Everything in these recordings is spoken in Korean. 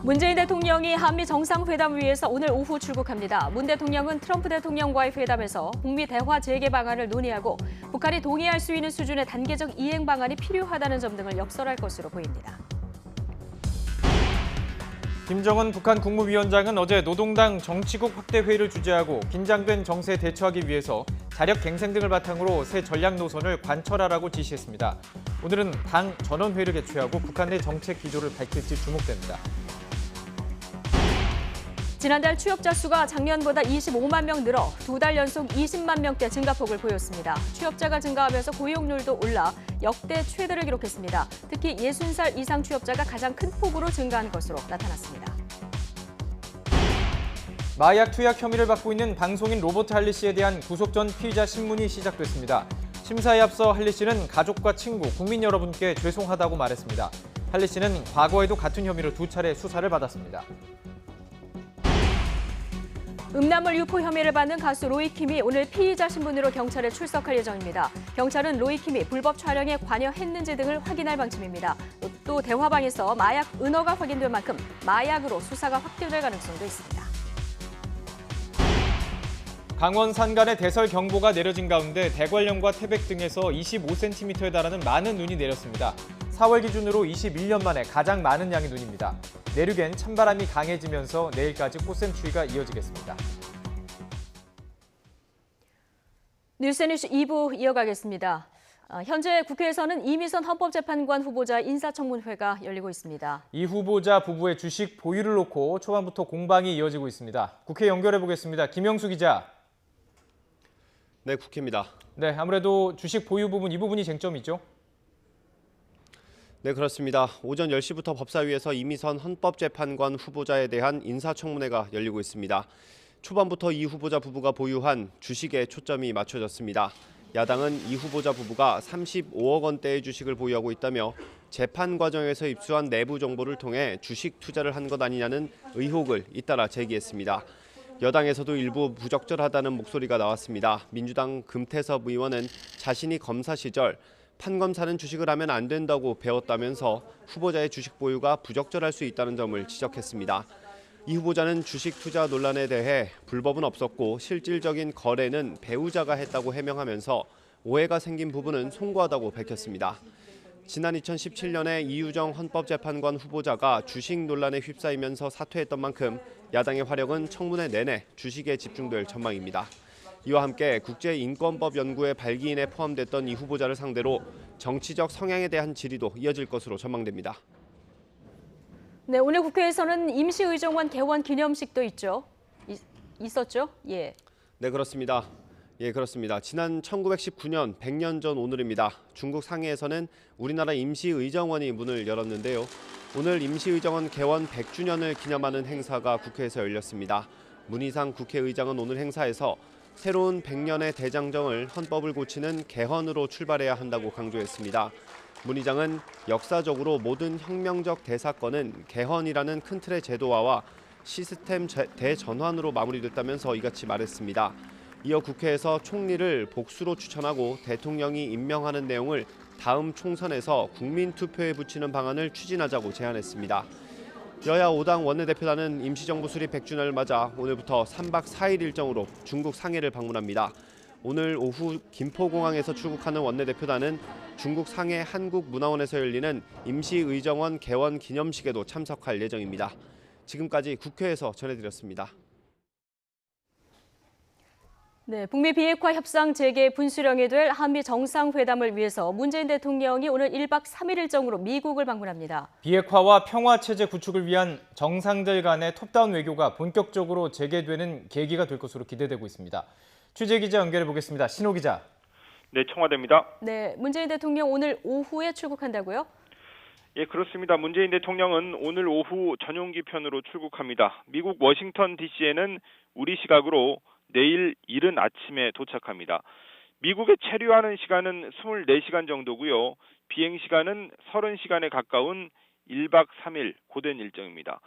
문재인 대통령이 한미 정상회담을 위해서 오늘 오후 출국합니다. 문 대통령은 트럼프 대통령과의 회담에서 북미 대화 재개 방안을 논의하고 북한이 동의할 수 있는 수준의 단계적 이행 방안이 필요하다는 점 등을 역설할 것으로 보입니다. 김정은 북한 국무위원장은 어제 노동당 정치국 확대 회의를 주재하고 긴장된 정세에 대처하기 위해서 자력 갱생 등을 바탕으로 새 전략 노선을 관철하라고 지시했습니다. 오늘은 당 전원회의를 개최하고 북한 내 정책 기조를 밝힐지 주목됩니다. 지난달 취업자 수가 작년보다 25만 명 늘어 2달 연속 20만 명대 증가폭을 보였습니다. 취업자가 증가하면서 고용률도 올라 역대 최대를 기록했습니다. 특히 60살 이상 취업자가 가장 큰 폭으로 증가한 것으로 나타났습니다. 마약 투약 혐의를 받고 있는 방송인 로버트 할리 씨에 대한 구속 전 피의자 신문이 시작됐습니다. 심사에 앞서 할리 씨는 가족과 친구, 국민 여러분께 죄송하다고 말했습니다. 할리 씨는 과거에도 같은 혐의로 2차례 수사를 받았습니다. 음란물 유포 혐의를 받는 가수 로이킴이 오늘 피의자 신분으로 경찰에 출석할 예정입니다. 경찰은 로이킴이 불법 촬영에 관여했는지 등을 확인할 방침입니다. 또 대화방에서 마약 은어가 확인된 만큼 마약으로 수사가 확대될 가능성도 있습니다. 강원 산간에 대설 경보가 내려진 가운데 대관령과 태백 등에서 25cm에 달하는 많은 눈이 내렸습니다. 4월 기준으로 21년 만에 가장 많은 양의 눈입니다. 내륙엔 찬바람이 강해지면서 내일까지 꽃샘추위가 이어지겠습니다. 뉴스뉴스 2부 이어가겠습니다. 현재 국회에서는 이미선 헌법재판관 후보자 인사청문회가 열리고 있습니다. 이 후보자 부부의 주식 보유를 놓고 초반부터 공방이 이어지고 있습니다. 국회 연결해 보겠습니다. 김영수 기자. 네, 국회입니다. 네, 아무래도 주식 보유 부분 이 부분이 쟁점이죠? 네, 그렇습니다. 오전 10시부터 법사위에서 이미선 헌법재판관 후보자에 대한 인사청문회가 열리고 있습니다. 초반부터 이 후보자 부부가 보유한 주식에 초점이 맞춰졌습니다. 야당은 이 후보자 부부가 35억 원대의 주식을 보유하고 있다며 재판 과정에서 입수한 내부 정보를 통해 주식 투자를 한 것 아니냐는 의혹을 잇따라 제기했습니다. 여당에서도 일부 부적절하다는 목소리가 나왔습니다. 민주당 금태섭 의원은 자신이 검사 시절 판검사는 주식을 하면 안 된다고 배웠다면서 후보자의 주식 보유가 부적절할 수 있다는 점을 지적했습니다. 이 후보자는 주식 투자 논란에 대해 불법은 없었고 실질적인 거래는 배우자가 했다고 해명하면서 오해가 생긴 부분은 송구하다고 밝혔습니다. 지난 2017년에 이유정 헌법재판관 후보자가 주식 논란에 휩싸이면서 사퇴했던 만큼 야당의 화력은 청문회 내내 주식에 집중될 전망입니다. 이와 함께 국제인권법 연구의 발기인에 포함됐던 이 후보자를 상대로 정치적 성향에 대한 질의도 이어질 것으로 전망됩니다. 네, 오늘 국회에서는 임시의정원 개원 기념식도 있었죠? 예. 네, 그렇습니다. 그렇습니다. 지난 1919년 100년 전 오늘입니다. 중국 상해에서는 우리나라 임시의정원이 문을 열었는데요. 오늘 임시의정원 개원 100주년을 기념하는 행사가 국회에서 열렸습니다. 문희상 국회의장은 오늘 행사에서 새로운 100년의 대장정을 헌법을 고치는 개헌으로 출발해야 한다고 강조했습니다. 문 의장은 역사적으로 모든 혁명적 대사건은 개헌이라는 큰 틀의 제도화와 시스템 대전환으로 마무리됐다면서 이같이 말했습니다. 이어 국회에서 총리를 복수로 추천하고 대통령이 임명하는 내용을 다음 총선에서 국민투표에 붙이는 방안을 추진하자고 제안했습니다. 여야 5당 원내대표단은 임시정부 수립 100주년을 맞아 오늘부터 3박 4일 일정으로 중국 상해를 방문합니다. 오늘 오후 김포공항에서 출국하는 원내대표단은 중국 상해 한국문화원에서 열리는 임시의정원 개원 기념식에도 참석할 예정입니다. 지금까지 국회에서 전해드렸습니다. 네, 북미 비핵화 협상 재개 분수령이 될 한미 정상회담을 위해서 문재인 대통령이 오늘 1박 3일 일정으로 미국을 방문합니다. 비핵화와 평화 체제 구축을 위한 정상들 간의 톱다운 외교가 본격적으로 재개되는 계기가 될 것으로 기대되고 있습니다. 취재 기자 연결해 보겠습니다. 신호 기자. 네, 청와대입니다. 네, 문재인 대통령 오늘 오후에 출국한다고요? 예, 그렇습니다. 문재인 대통령은 오늘 오후 전용기 편으로 출국합니다. 미국 워싱턴 DC에는 우리 시각으로 내일 이른 아침에 도착합니다. 미국에 체류하는 시간은 24시간 정도고요. 비행 시간은 30시간에 가까운 1박 3일 고된 일정입니다.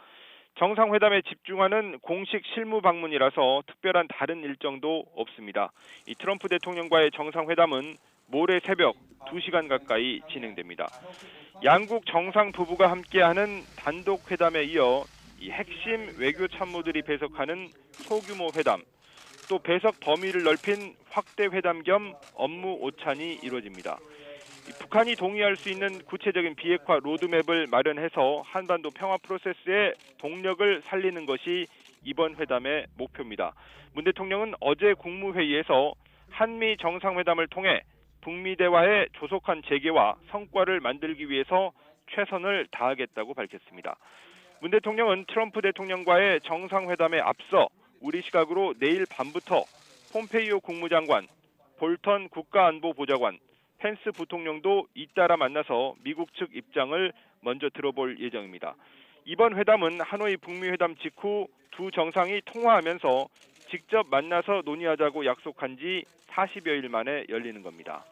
정상회담에 집중하는 공식 실무 방문이라서 특별한 다른 일정도 없습니다. 이 트럼프 대통령과의 정상회담은 모레 새벽 2시간 가까이 진행됩니다. 양국 정상 부부가 함께하는 단독 회담에 이어 이 핵심 외교 참모들이 배석하는 소규모 회담, 또 배석 범위를 넓힌 확대 회담 겸 업무 오찬이 이루어집니다. 북한이 동의할 수 있는 구체적인 비핵화 로드맵을 마련해서 한반도 평화 프로세스의 동력을 살리는 것이 이번 회담의 목표입니다. 문 대통령은 어제 국무회의에서 한미 정상회담을 통해 북미 대화의 조속한 재개와 성과를 만들기 위해서 최선을 다하겠다고 밝혔습니다. 문 대통령은 트럼프 대통령과의 정상회담에 앞서 우리 시각으로 내일 밤부터 폼페이오 국무장관, 볼턴 국가안보보좌관, 펜스 부통령도 잇따라 만나서 미국 측 입장을 먼저 들어볼 예정입니다. 이번 회담은 하노이 북미 회담 직후 두 정상이 통화하면서 직접 만나서 논의하자고 약속한 지 40여일 만에 열리는 겁니다.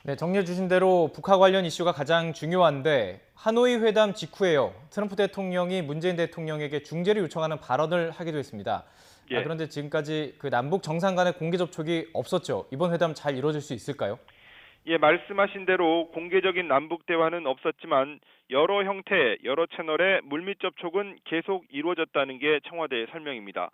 네, 정리해 주신 대로 북한 관련 이슈가 가장 중요한데 하노이 회담 직후에요. 트럼프 대통령이 문재인 대통령에게 중재를 요청하는 발언을 하기도 했습니다. 예. 그런데 지금까지 그 남북 정상 간의 공개 접촉이 없었죠. 이번 회담 잘 이루어질 수 있을까요? 예, 말씀하신 대로 공개적인 남북 대화는 없었지만 여러 형태, 여러 채널의 물밑 접촉은 계속 이루어졌다는 게 청와대의 설명입니다.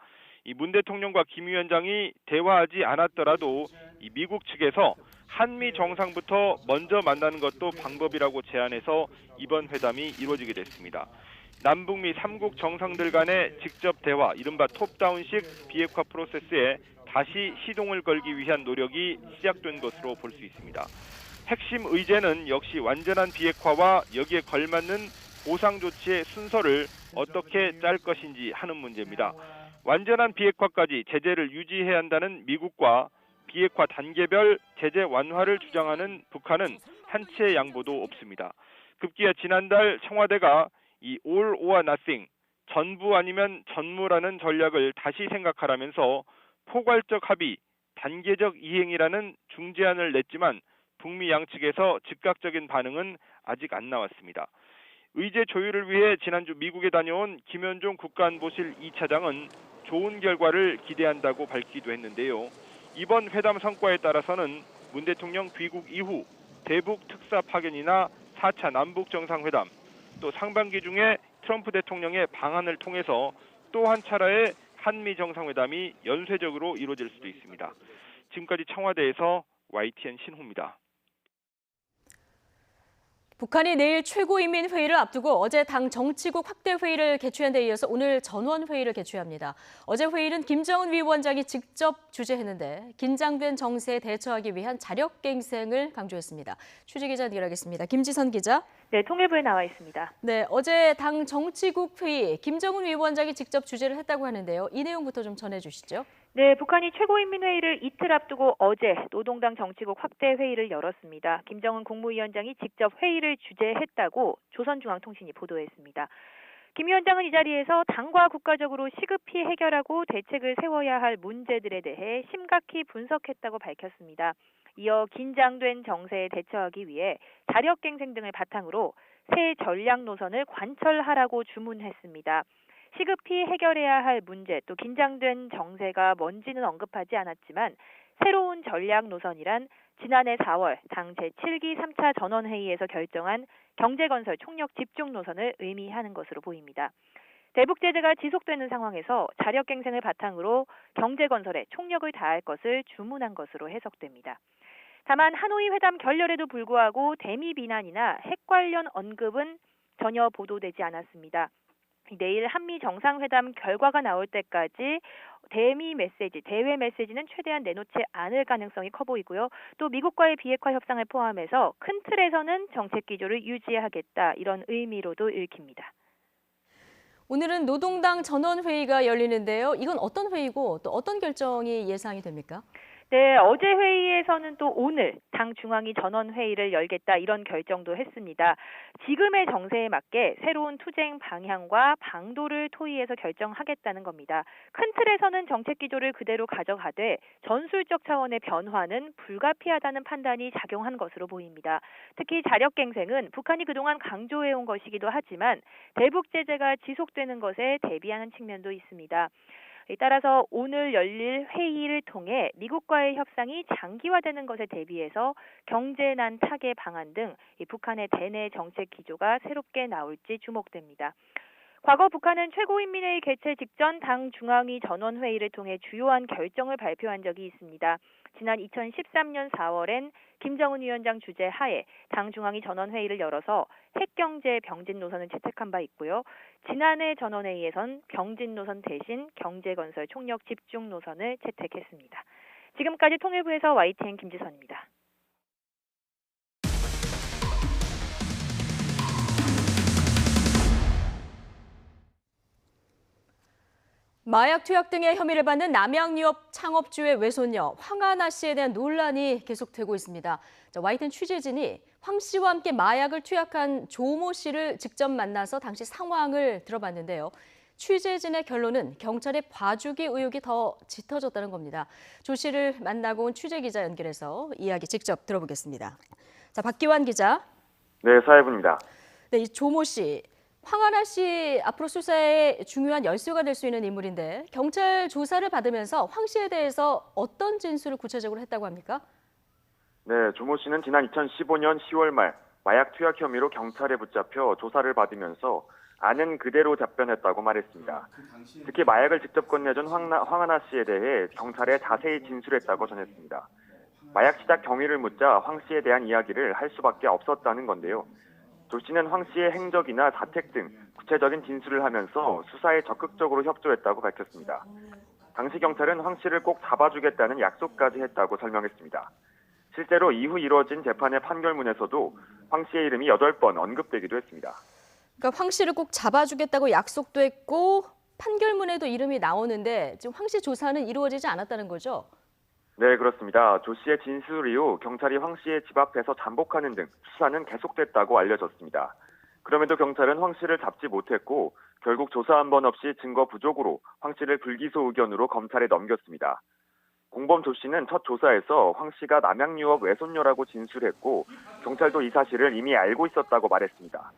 이 문 대통령과 김 위원장이 대화하지 않았더라도 이 미국 측에서 한미 정상부터 먼저 만나는 것도 방법이라고 제안해서 이번 회담이 이루어지게 됐습니다. 남북미 3국 정상들 간의 직접 대화, 이른바 톱다운식 비핵화 프로세스에 다시 시동을 걸기 위한 노력이 시작된 것으로 볼 수 있습니다. 핵심 의제는 역시 완전한 비핵화와 여기에 걸맞는 보상 조치의 순서를 어떻게 짤 것인지 하는 문제입니다. 완전한 비핵화까지 제재를 유지해야 한다는 미국과 비핵화 단계별 제재 완화를 주장하는 북한은 한치의 양보도 없습니다. 급기야 지난달 청와대가 이 all or nothing, 전부 아니면 전무라는 전략을 다시 생각하라면서 포괄적 합의, 단계적 이행이라는 중재안을 냈지만 북미 양측에서 즉각적인 반응은 아직 안 나왔습니다. 의제 조율을 위해 지난주 미국에 다녀온 김현종 국가안보실 2차장은 좋은 결과를 기대한다고 밝히기도 했는데요. 이번 회담 성과에 따라서는 문 대통령 귀국 이후 대북 특사 파견이나 4차 남북 정상회담, 또 상반기 중에 트럼프 대통령의 방한을 통해서 또 한 차례의 한미 정상회담이 연쇄적으로 이루어질 수도 있습니다. 지금까지 청와대에서 YTN 신호입니다. 북한이 내일 최고인민회의를 앞두고 어제 당 정치국 확대 회의를 개최한 데 이어서 오늘 전원회의를 개최합니다. 어제 회의는 김정은 위원장이 직접 주재했는데 긴장된 정세에 대처하기 위한 자력갱생을 강조했습니다. 취재기자 연결하겠습니다. 김지선 기자. 네, 통일부에 나와 있습니다. 네, 어제 당 정치국 회의 김정은 위원장이 직접 주재를 했다고 하는데요. 이 내용부터 좀 전해주시죠. 네, 북한이 최고인민회의를 이틀 앞두고 어제 노동당 정치국 확대 회의를 열었습니다. 김정은 국무위원장이 직접 회의를 주재했다고 조선중앙통신이 보도했습니다. 김 위원장은 이 자리에서 당과 국가적으로 시급히 해결하고 대책을 세워야 할 문제들에 대해 심각히 분석했다고 밝혔습니다. 이어 긴장된 정세에 대처하기 위해 자력갱생 등을 바탕으로 새 전략 노선을 관철하라고 주문했습니다. 시급히 해결해야 할 문제, 또 긴장된 정세가 뭔지는 언급하지 않았지만 새로운 전략 노선이란 지난해 4월 당 제7기 3차 전원회의에서 결정한 경제건설 총력 집중 노선을 의미하는 것으로 보입니다. 대북 제재가 지속되는 상황에서 자력갱생을 바탕으로 경제건설에 총력을 다할 것을 주문한 것으로 해석됩니다. 다만 하노이 회담 결렬에도 불구하고 대미 비난이나 핵 관련 언급은 전혀 보도되지 않았습니다. 내일 한미 정상회담 결과가 나올 때까지 대미 메시지, 대외 메시지는 최대한 내놓지 않을 가능성이 커 보이고요. 또 미국과의 비핵화 협상을 포함해서 큰 틀에서는 정책 기조를 유지하겠다, 이런 의미로도 읽힙니다. 오늘은 노동당 전원회의가 열리는데요. 이건 어떤 회의고 또 어떤 결정이 예상이 됩니까? 네, 어제 회의에서는 또 오늘 당 중앙위 전원회의를 열겠다, 이런 결정도 했습니다. 지금의 정세에 맞게 새로운 투쟁 방향과 방도를 토의해서 결정하겠다는 겁니다. 큰 틀에서는 정책 기조를 그대로 가져가되 전술적 차원의 변화는 불가피하다는 판단이 작용한 것으로 보입니다. 특히 자력갱생은 북한이 그동안 강조해온 것이기도 하지만 대북 제재가 지속되는 것에 대비하는 측면도 있습니다. 따라서 오늘 열릴 회의를 통해 미국과의 협상이 장기화되는 것에 대비해서 경제난 타개 방안 등 북한의 대내 정책 기조가 새롭게 나올지 주목됩니다. 과거 북한은 최고인민회의 개최 직전 당 중앙위 전원회의를 통해 주요한 결정을 발표한 적이 있습니다. 지난 2013년 4월엔 김정은 위원장 주재 하에 당 중앙위 전원회의를 열어서 핵경제 병진 노선을 채택한 바 있고요. 지난해 전원회의에선 병진 노선 대신 경제건설 총력 집중 노선을 채택했습니다. 지금까지 통일부에서 YTN 김지선입니다. 마약 투약 등의 혐의를 받는 남양유업 창업주의 외손녀 황하나 씨에 대한 논란이 계속되고 있습니다. YTN 취재진이 황 씨와 함께 마약을 투약한 조모 씨를 직접 만나서 당시 상황을 들어봤는데요. 취재진의 결론은 경찰의 봐주기 의혹이 더 짙어졌다는 겁니다. 조 씨를 만나고 온 취재기자 연결해서 이야기 직접 들어보겠습니다. 자, 박기환 기자. 네, 사회부입니다. 네, 이 조모 씨. 황하나 씨 앞으로 수사에 중요한 열쇠가 될 수 있는 인물인데 경찰 조사를 받으면서 황 씨에 대해서 어떤 진술을 구체적으로 했다고 합니까? 네, 조모 씨는 지난 2015년 10월 말 마약 투약 혐의로 경찰에 붙잡혀 조사를 받으면서 아는 그대로 답변했다고 말했습니다. 특히 마약을 직접 건네준 황하나 씨에 대해 경찰에 자세히 진술했다고 전했습니다. 마약 시작 경위를 묻자 황 씨에 대한 이야기를 할 수밖에 없었다는 건데요. 조 씨는 황 씨의 행적이나 자택 등 구체적인 진술을 하면서 수사에 적극적으로 협조했다고 밝혔습니다. 당시 경찰은 황 씨를 꼭 잡아주겠다는 약속까지 했다고 설명했습니다. 실제로 이후 이루어진 재판의 판결문에서도 황 씨의 이름이 8번 언급되기도 했습니다. 그러니까 황 씨를 꼭 잡아주겠다고 약속도 했고 판결문에도 이름이 나오는데 지금 황 씨 조사는 이루어지지 않았다는 거죠? 네, 그렇습니다. 조 씨의 진술 이후 경찰이 황 씨의 집 앞에서 잠복하는 등 수사는 계속됐다고 알려졌습니다. 그럼에도 경찰은 황 씨를 잡지 못했고 결국 조사 한 번 없이 증거 부족으로 황 씨를 불기소 의견으로 검찰에 넘겼습니다. 공범 조 씨는 첫 조사에서 황 씨가 남양유업 외손녀라고 진술했고 경찰도 이 사실을 이미 알고 있었다고 말했습니다.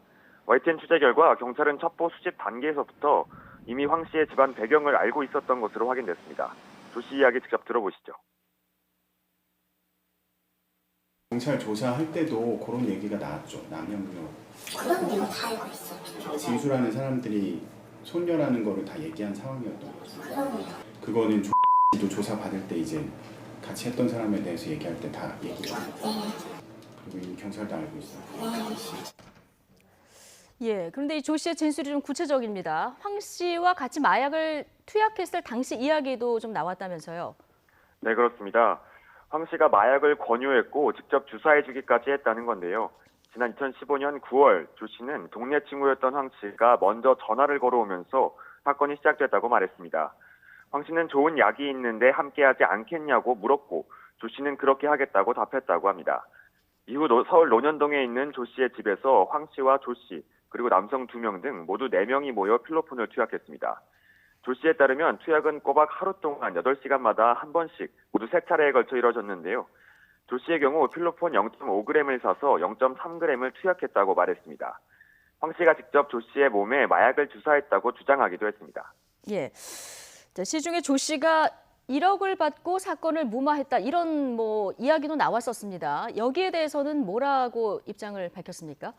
YTN 취재 결과 경찰은 첩보 수집 단계에서부터 이미 황 씨의 집안 배경을 알고 있었던 것으로 확인됐습니다. 조 씨 이야기 직접 들어보시죠. 경찰 조사할 때도 그런 얘기가 나왔죠. 남양유업. 그런 내가 다 알고 있어. 진술하는 사람들이 손녀라는 거를 다 얘기한 상황이었던 거죠. 그럼요. 그거는 도 조사 받을 때 이제 같이 했던 사람에 대해서 얘기할 때 다 얘기가. 그리고 이미 경찰도 알고 있어요. 예, 그런데 이 조 씨의 진술이 좀 구체적입니다. 황 씨와 같이 마약을 투약했을 당시 이야기도 좀 나왔다면서요? 네, 그렇습니다. 황 씨가 마약을 권유했고 직접 주사해주기까지 했다는 건데요. 지난 2015년 9월 조 씨는 동네 친구였던 황 씨가 먼저 전화를 걸어오면서 사건이 시작됐다고 말했습니다. 황 씨는 좋은 약이 있는데 함께하지 않겠냐고 물었고 조 씨는 그렇게 하겠다고 답했다고 합니다. 이후 서울 논현동에 있는 조 씨의 집에서 황 씨와 조 씨, 그리고 남성 2명 등 모두 4명이 모여 필로폰을 투약했습니다. 조 씨에 따르면 투약은 꼬박 하루 동안 8시간마다 한 번씩 모두 3차례에 걸쳐 이뤄졌는데요. 조 씨의 경우 필로폰 0.5g을 사서 0.3g을 투약했다고 말했습니다. 황 씨가 직접 조 씨의 몸에 마약을 주사했다고 주장하기도 했습니다. 예, 시중에 조 씨가 1억을 받고 사건을 무마했다 이런 이야기도 나왔었습니다. 여기에 대해서는 뭐라고 입장을 밝혔습니까?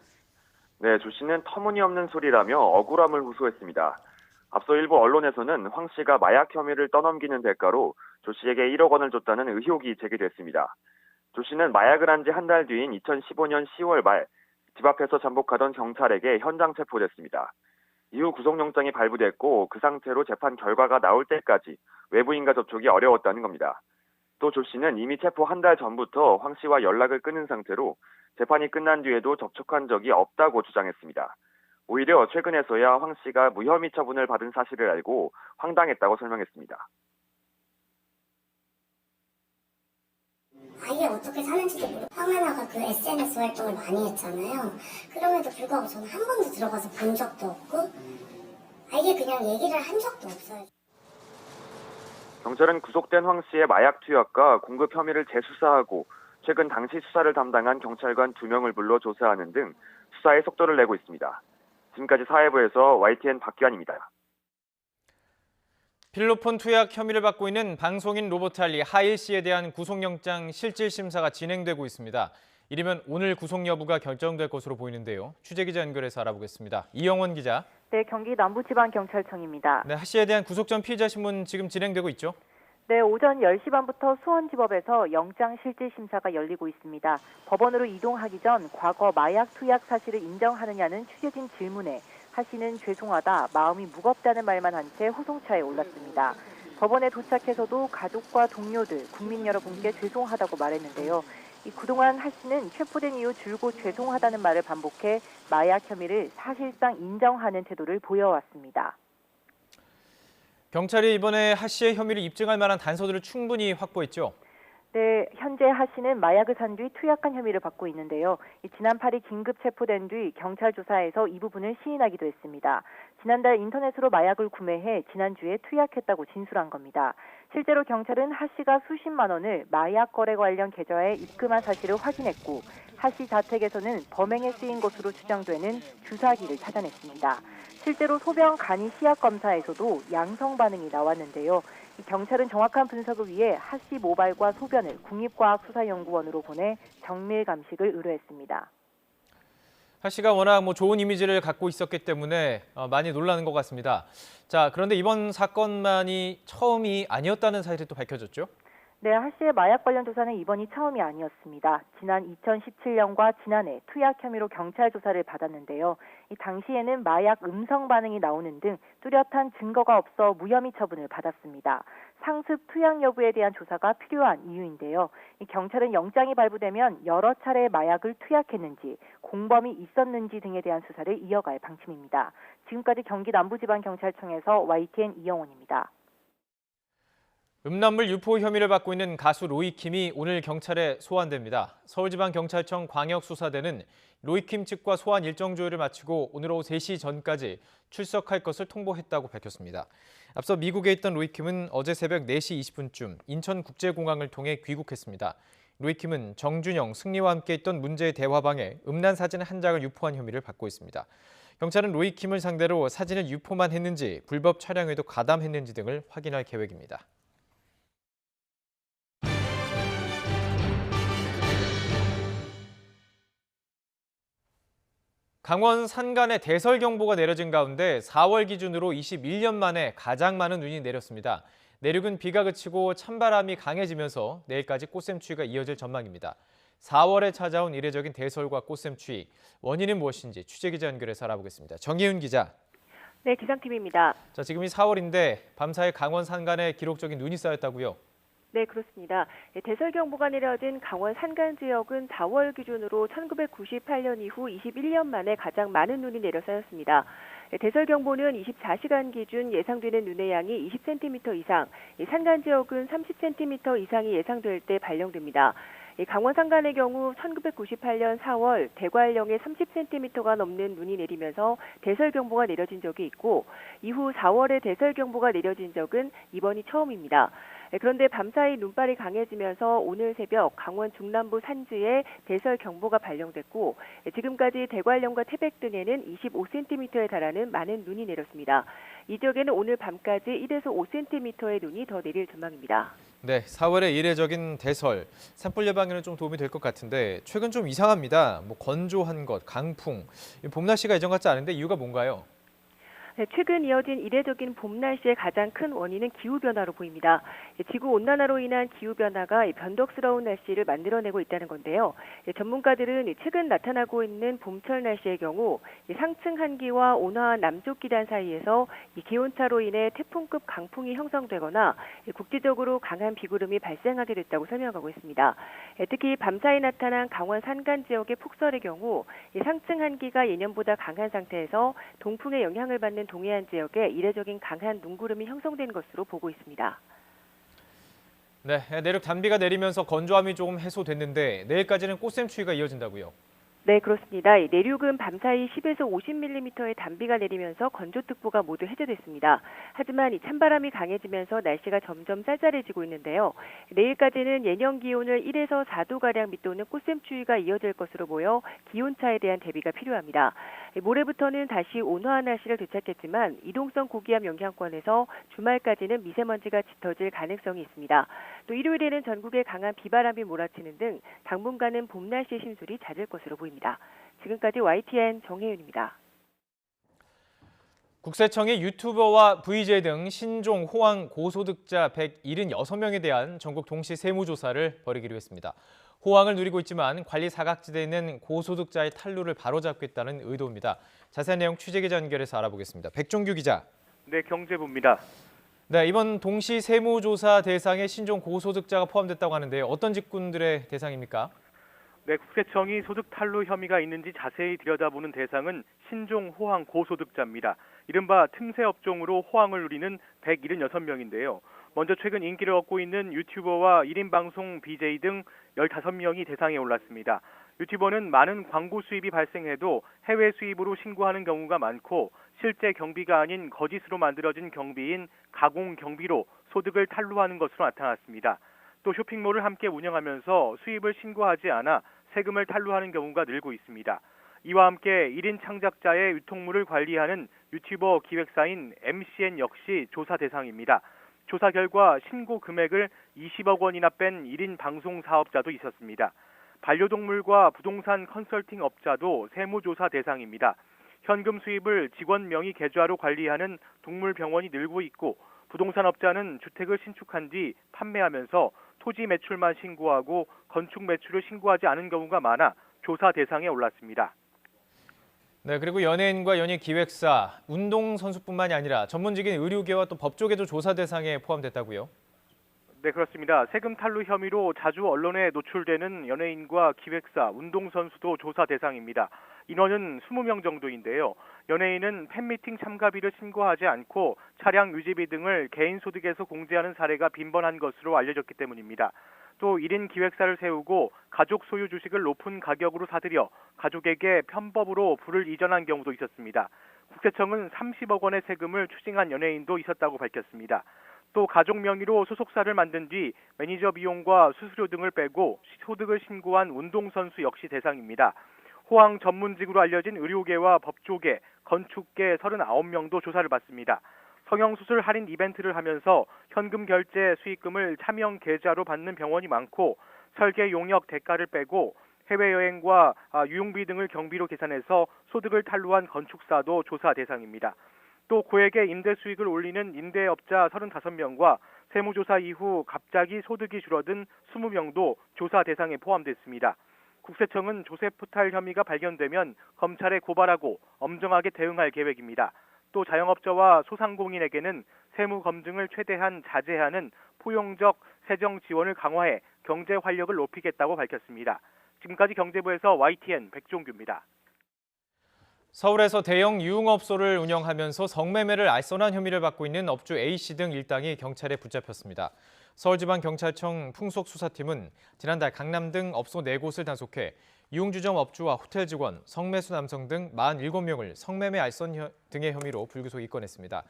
네, 조 씨는 터무니없는 소리라며 억울함을 호소했습니다. 앞서 일부 언론에서는 황 씨가 마약 혐의를 떠넘기는 대가로 조 씨에게 1억 원을 줬다는 의혹이 제기됐습니다. 조 씨는 마약을 한 지 한 달 뒤인 2015년 10월 말 집 앞에서 잠복하던 경찰에게 현장 체포됐습니다. 이후 구속영장이 발부됐고 그 상태로 재판 결과가 나올 때까지 외부인과 접촉이 어려웠다는 겁니다. 또 조 씨는 이미 체포 한 달 전부터 황 씨와 연락을 끊은 상태로 재판이 끝난 뒤에도 접촉한 적이 없다고 주장했습니다. 오히려 최근에서야 황 씨가 무혐의 처분을 받은 사실을 알고 황당했다고 설명했습니다. 아예 어떻게 사는지도 모르고 황하나가 그 SNS 활동을 많이 했잖아요. 그럼에도 불구하고 저는 한 번도 들어가서 본 적도 없고 아예 그냥 얘기를 한 적도 없어요. 경찰은 구속된 황 씨의 마약 투약과 공급 혐의를 재수사하고 최근 당시 수사를 담당한 경찰관 2명을 불러 조사하는 등 수사에 속도를 내고 있습니다. 지금까지 사회부에서 YTN 박기환입니다. 필로폰 투약 혐의를 받고 있는 방송인 로버탈리 하일 씨에 대한 구속영장 실질 심사가 진행되고 있습니다. 이르면 오늘 구속 여부가 결정될 것으로 보이는데요. 취재기자 연결해서 알아보겠습니다. 이영원 기자. 네, 경기 남부지방경찰청입니다. 네, 하 씨에 대한 구속 전 피의자 신문 지금 진행되고 있죠? 네, 오전 10시 반부터 수원지법에서 영장실질심사가 열리고 있습니다. 법원으로 이동하기 전 과거 마약 투약 사실을 인정하느냐는 취재진 질문에 하 씨는 죄송하다, 마음이 무겁다는 말만 한 채 호송차에 올랐습니다. 법원에 도착해서도 가족과 동료들, 국민 여러분께 죄송하다고 말했는데요. 그동안 하 씨는 체포된 이후 줄곧 죄송하다는 말을 반복해 마약 혐의를 사실상 인정하는 태도를 보여왔습니다. 경찰이 이번에 하 씨의 혐의를 입증할 만한 단서들을 충분히 확보했죠? 네, 현재 하 씨는 마약을 산 뒤 투약한 혐의를 받고 있는데요. 지난 8일 긴급 체포된 뒤 경찰 조사에서 이 부분을 시인하기도 했습니다. 지난달 인터넷으로 마약을 구매해 지난주에 투약했다고 진술한 겁니다. 실제로 경찰은 하 씨가 수십만 원을 마약 거래 관련 계좌에 입금한 사실을 확인했고 하 씨 자택에서는 범행에 쓰인 것으로 추정되는 주사기를 찾아냈습니다. 실제로 소변 간이 시약 검사에서도 양성 반응이 나왔는데요. 경찰은 정확한 분석을 위해 하 씨 모발과 소변을 국립과학수사연구원으로 보내 정밀 감식을 의뢰했습니다. 하 씨가 워낙 좋은 이미지를 갖고 있었기 때문에 많이 놀라는 것 같습니다. 자, 그런데 이번 사건만이 처음이 아니었다는 사실이 또 밝혀졌죠? 네, 하 씨의 마약 관련 조사는 이번이 처음이 아니었습니다. 지난 2017년과 지난해 투약 혐의로 경찰 조사를 받았는데요. 이 당시에는 마약 음성 반응이 나오는 등 뚜렷한 증거가 없어 무혐의 처분을 받았습니다. 상습 투약 여부에 대한 조사가 필요한 이유인데요. 이 경찰은 영장이 발부되면 여러 차례 마약을 투약했는지, 공범이 있었는지 등에 대한 수사를 이어갈 방침입니다. 지금까지 경기 남부지방경찰청에서 YTN 이영원입니다. 음란물 유포 혐의를 받고 있는 가수 로이킴이 오늘 경찰에 소환됩니다. 서울지방경찰청 광역수사대는 로이킴 측과 소환 일정 조율을 마치고 오늘 오후 3시 전까지 출석할 것을 통보했다고 밝혔습니다. 앞서 미국에 있던 로이킴은 어제 새벽 4시 20분쯤 인천국제공항을 통해 귀국했습니다. 로이킴은 정준영, 승리와 함께 있던 문제의 대화방에 음란 사진 한 장을 유포한 혐의를 받고 있습니다. 경찰은 로이킴을 상대로 사진을 유포만 했는지 불법 촬영에도 가담했는지 등을 확인할 계획입니다. 강원 산간에 대설경보가 내려진 가운데 4월 기준으로 21년 만에 가장 많은 눈이 내렸습니다. 내륙은 비가 그치고 찬바람이 강해지면서 내일까지 꽃샘추위가 이어질 전망입니다. 4월에 찾아온 이례적인 대설과 꽃샘추위, 원인은 무엇인지 취재기자 연결해서 알아보겠습니다. 정예훈 기자. 네, 기상팀입니다. 자, 지금이 4월인데 밤사이 강원 산간에 기록적인 눈이 쌓였다고요? 네, 그렇습니다. 대설경보가 내려진 강원 산간 지역은 4월 기준으로 1998년 이후 21년 만에 가장 많은 눈이 내려 쌓였습니다. 대설경보는 24시간 기준 예상되는 눈의 양이 20cm 이상, 산간 지역은 30cm 이상이 예상될 때 발령됩니다. 강원 산간의 경우 1998년 4월 대관령에 30cm가 넘는 눈이 내리면서 대설경보가 내려진 적이 있고 이후 4월에 대설경보가 내려진 적은 이번이 처음입니다. 그런데 밤사이 눈발이 강해지면서 오늘 새벽 강원 중남부 산지에 대설경보가 발령됐고 지금까지 대관령과 태백 등에는 25cm에 달하는 많은 눈이 내렸습니다. 이 지역에는 오늘 밤까지 1에서 5cm의 눈이 더 내릴 전망입니다. 네, 4월의 이례적인 대설, 산불 예방에는 좀 도움이 될 것 같은데 최근 좀 이상합니다. 건조한 것, 강풍, 봄 날씨가 예전 같지 않은데 이유가 뭔가요? 네, 최근 이어진 이례적인 봄 날씨의 가장 큰 원인은 기후변화로 보입니다. 지구온난화로 인한 기후변화가 변덕스러운 날씨를 만들어내고 있다는 건데요. 전문가들은 최근 나타나고 있는 봄철 날씨의 경우 상층 한기와 온화한 남쪽 기단 사이에서 기온차로 인해 태풍급 강풍이 형성되거나 국지적으로 강한 비구름이 발생하게 됐다고 설명하고 있습니다. 특히 밤사이 나타난 강원 산간 지역의 폭설의 경우 상층 한기가 예년보다 강한 상태에서 동풍의 영향을 받는 동해안 지역에 이례적인 강한 눈구름이 형성된 것으로 보고 있습니다. 네, 내륙 단비가 내리면서 건조함이 조금 해소됐는데 내일까지는 꽃샘추위가 이어진다고요? 네, 그렇습니다. 내륙은 밤사이 10에서 50mm의 단비가 내리면서 건조특보가 모두 해제됐습니다. 하지만 이 찬바람이 강해지면서 날씨가 점점 쌀쌀해지고 있는데요. 내일까지는 예년 기온을 1에서 4도가량 밑도는 꽃샘추위가 이어질 것으로 보여 기온차에 대한 대비가 필요합니다. 모레부터는 다시 온화한 날씨를 되찾겠지만 이동성 고기압 영향권에서 주말까지는 미세먼지가 짙어질 가능성이 있습니다. 또 일요일에는 전국에 강한 비바람이 몰아치는 등 당분간은 봄 날씨 심술이 잦을 것으로 보입니다. 지금까지 YTN 정혜윤입니다. 국세청이 유튜버와 VJ 등 신종 호황 고소득자 176명에 대한 전국 동시 세무조사를 벌이기로 했습니다. 호황을 누리고 있지만 관리 사각지대에 있는 고소득자의 탈루를 바로잡겠다는 의도입니다. 자세한 내용 취재기자 연결해서 알아보겠습니다. 백종규 기자. 네, 경제부입니다. 네, 이번 동시 세무조사 대상에 신종 고소득자가 포함됐다고 하는데요. 어떤 직군들의 대상입니까? 네, 국세청이 소득 탈루 혐의가 있는지 자세히 들여다보는 대상은 신종 호황 고소득자입니다. 이른바 틈새 업종으로 호황을 누리는 176명인데요. 먼저 최근 인기를 얻고 있는 유튜버와 1인 방송 BJ 등 15명이 대상에 올랐습니다. 유튜버는 많은 광고 수입이 발생해도 해외 수입으로 신고하는 경우가 많고 실제 경비가 아닌 거짓으로 만들어진 경비인 가공 경비로 소득을 탈루하는 것으로 나타났습니다. 또 쇼핑몰을 함께 운영하면서 수입을 신고하지 않아 세금을 탈루하는 경우가 늘고 있습니다. 이와 함께 1인 창작자의 유통물을 관리하는 유튜버 기획사인 MCN 역시 조사 대상입니다. 조사 결과 신고 금액을 20억 원이나 뺀 1인 방송 사업자도 있었습니다. 반려동물과 부동산 컨설팅 업자도 세무조사 대상입니다. 현금 수입을 직원 명의 계좌로 관리하는 동물병원이 늘고 있고 부동산 업자는 주택을 신축한 뒤 판매하면서 토지 매출만 신고하고 건축 매출을 신고하지 않은 경우가 많아 조사 대상에 올랐습니다. 네, 그리고 연예인과 연예 기획사, 운동선수뿐만이 아니라 전문직인 의료계와 또 법조계도 조사 대상에 포함됐다고요? 네, 그렇습니다. 세금 탈루 혐의로 자주 언론에 노출되는 연예인과 기획사, 운동선수도 조사 대상입니다. 인원은 20명 정도인데요. 연예인은 팬미팅 참가비를 신고하지 않고 차량 유지비 등을 개인 소득에서 공제하는 사례가 빈번한 것으로 알려졌기 때문입니다. 또 1인 기획사를 세우고 가족 소유 주식을 높은 가격으로 사들여 가족에게 편법으로 부를 이전한 경우도 있었습니다. 국세청은 30억 원의 세금을 추징한 연예인도 있었다고 밝혔습니다. 또 가족 명의로 소속사를 만든 뒤 매니저 비용과 수수료 등을 빼고 소득을 신고한 운동선수 역시 대상입니다. 호황 전문직으로 알려진 의료계와 법조계, 건축계 39명도 조사를 받습니다. 성형수술 할인 이벤트를 하면서 현금 결제 수익금을 차명 계좌로 받는 병원이 많고 설계 용역 대가를 빼고 해외여행과 유용비 등을 경비로 계산해서 소득을 탈루한 건축사도 조사 대상입니다. 또 고액의 임대 수익을 올리는 임대업자 35명과 세무조사 이후 갑자기 소득이 줄어든 20명도 조사 대상에 포함됐습니다. 국세청은 조세포탈 혐의가 발견되면 검찰에 고발하고 엄정하게 대응할 계획입니다. 또 자영업자와 소상공인에게는 세무 검증을 최대한 자제하는 포용적 세정 지원을 강화해 경제 활력을 높이겠다고 밝혔습니다. 지금까지 경제부에서 YTN 백종규입니다. 서울에서 대형 유흥업소를 운영하면서 성매매를 알선한 혐의를 받고 있는 업주 A씨 등 일당이 경찰에 붙잡혔습니다. 서울지방경찰청 풍속수사팀은 지난달 강남 등 업소 4곳을 단속해 유흥주점 업주와 호텔 직원, 성매수 남성 등 47명을 성매매 알선 등의 혐의로 불구속 입건했습니다.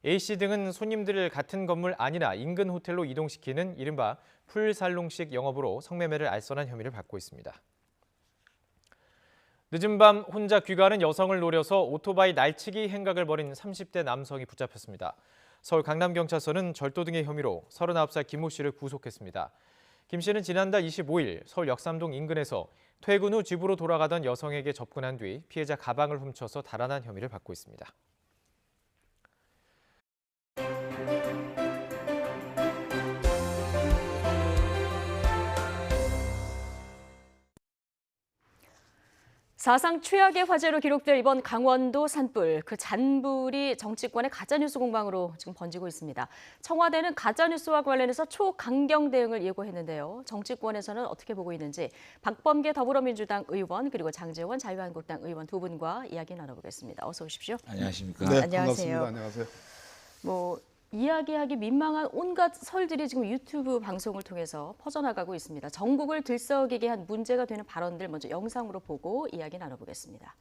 A씨 등은 손님들을 같은 건물 안이나 인근 호텔로 이동시키는 이른바 풀살롱식 영업으로 성매매를 알선한 혐의를 받고 있습니다. 늦은 밤 혼자 귀가하는 여성을 노려서 오토바이 날치기 행각을 벌인 30대 남성이 붙잡혔습니다. 서울 강남경찰서는 절도 등의 혐의로 39살 김모 씨를 구속했습니다. 김 씨는 지난달 25일 서울 역삼동 인근에서 퇴근 후 집으로 돌아가던 여성에게 접근한 뒤 피해자 가방을 훔쳐서 달아난 혐의를 받고 있습니다. 사상 최악의 화재로 기록될 이번 강원도 산불, 그 잔불이 정치권의 가짜뉴스 공방으로 지금 번지고 있습니다. 청와대는 가짜뉴스와 관련해서 초강경 대응을 예고했는데요. 정치권에서는 어떻게 보고 있는지 박범계 더불어민주당 의원 그리고 장제원 자유한국당 의원 두 분과 이야기 나눠보겠습니다. 어서 오십시오. 안녕하십니까? 네, 안녕하세요. 반갑습니다. 안녕하세요. 이야기하기 민망한 온갖 설들이 지금 유튜브 방송을 통해서 퍼져나가고 있습니다. 전국을 들썩이게 한 문제가 되는 발언들 먼저 영상으로 보고 이야기 나눠보겠습니다.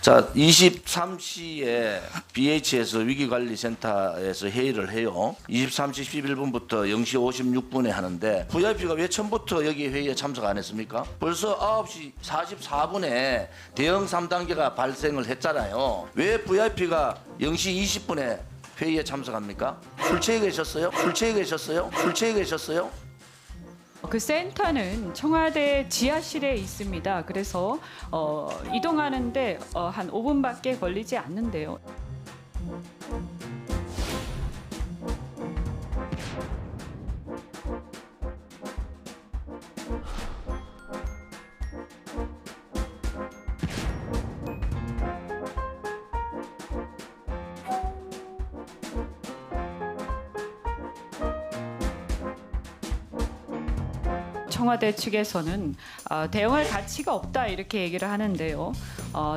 자, 23시에 BH에서 위기관리센터에서 회의를 해요. 23시 11분부터 0시 56분에 하는데 VIP가 왜 처음부터 여기 회의에 참석 안 했습니까? 벌써 9시 44분에 대응 3단계가 발생을 했잖아요. 왜 VIP가 0시 20분에 회의에 참석합니까? 술 취해 계셨어요? 술 취해 계셨어요? 술 취해 계셨어요? 그 센터는 청와대 지하실에 있습니다. 그래서 이동하는데 한 5분밖에 걸리지 않는데요. 청와대 측에서는 대응할 가치가 없다 이렇게 얘기를 하는데요.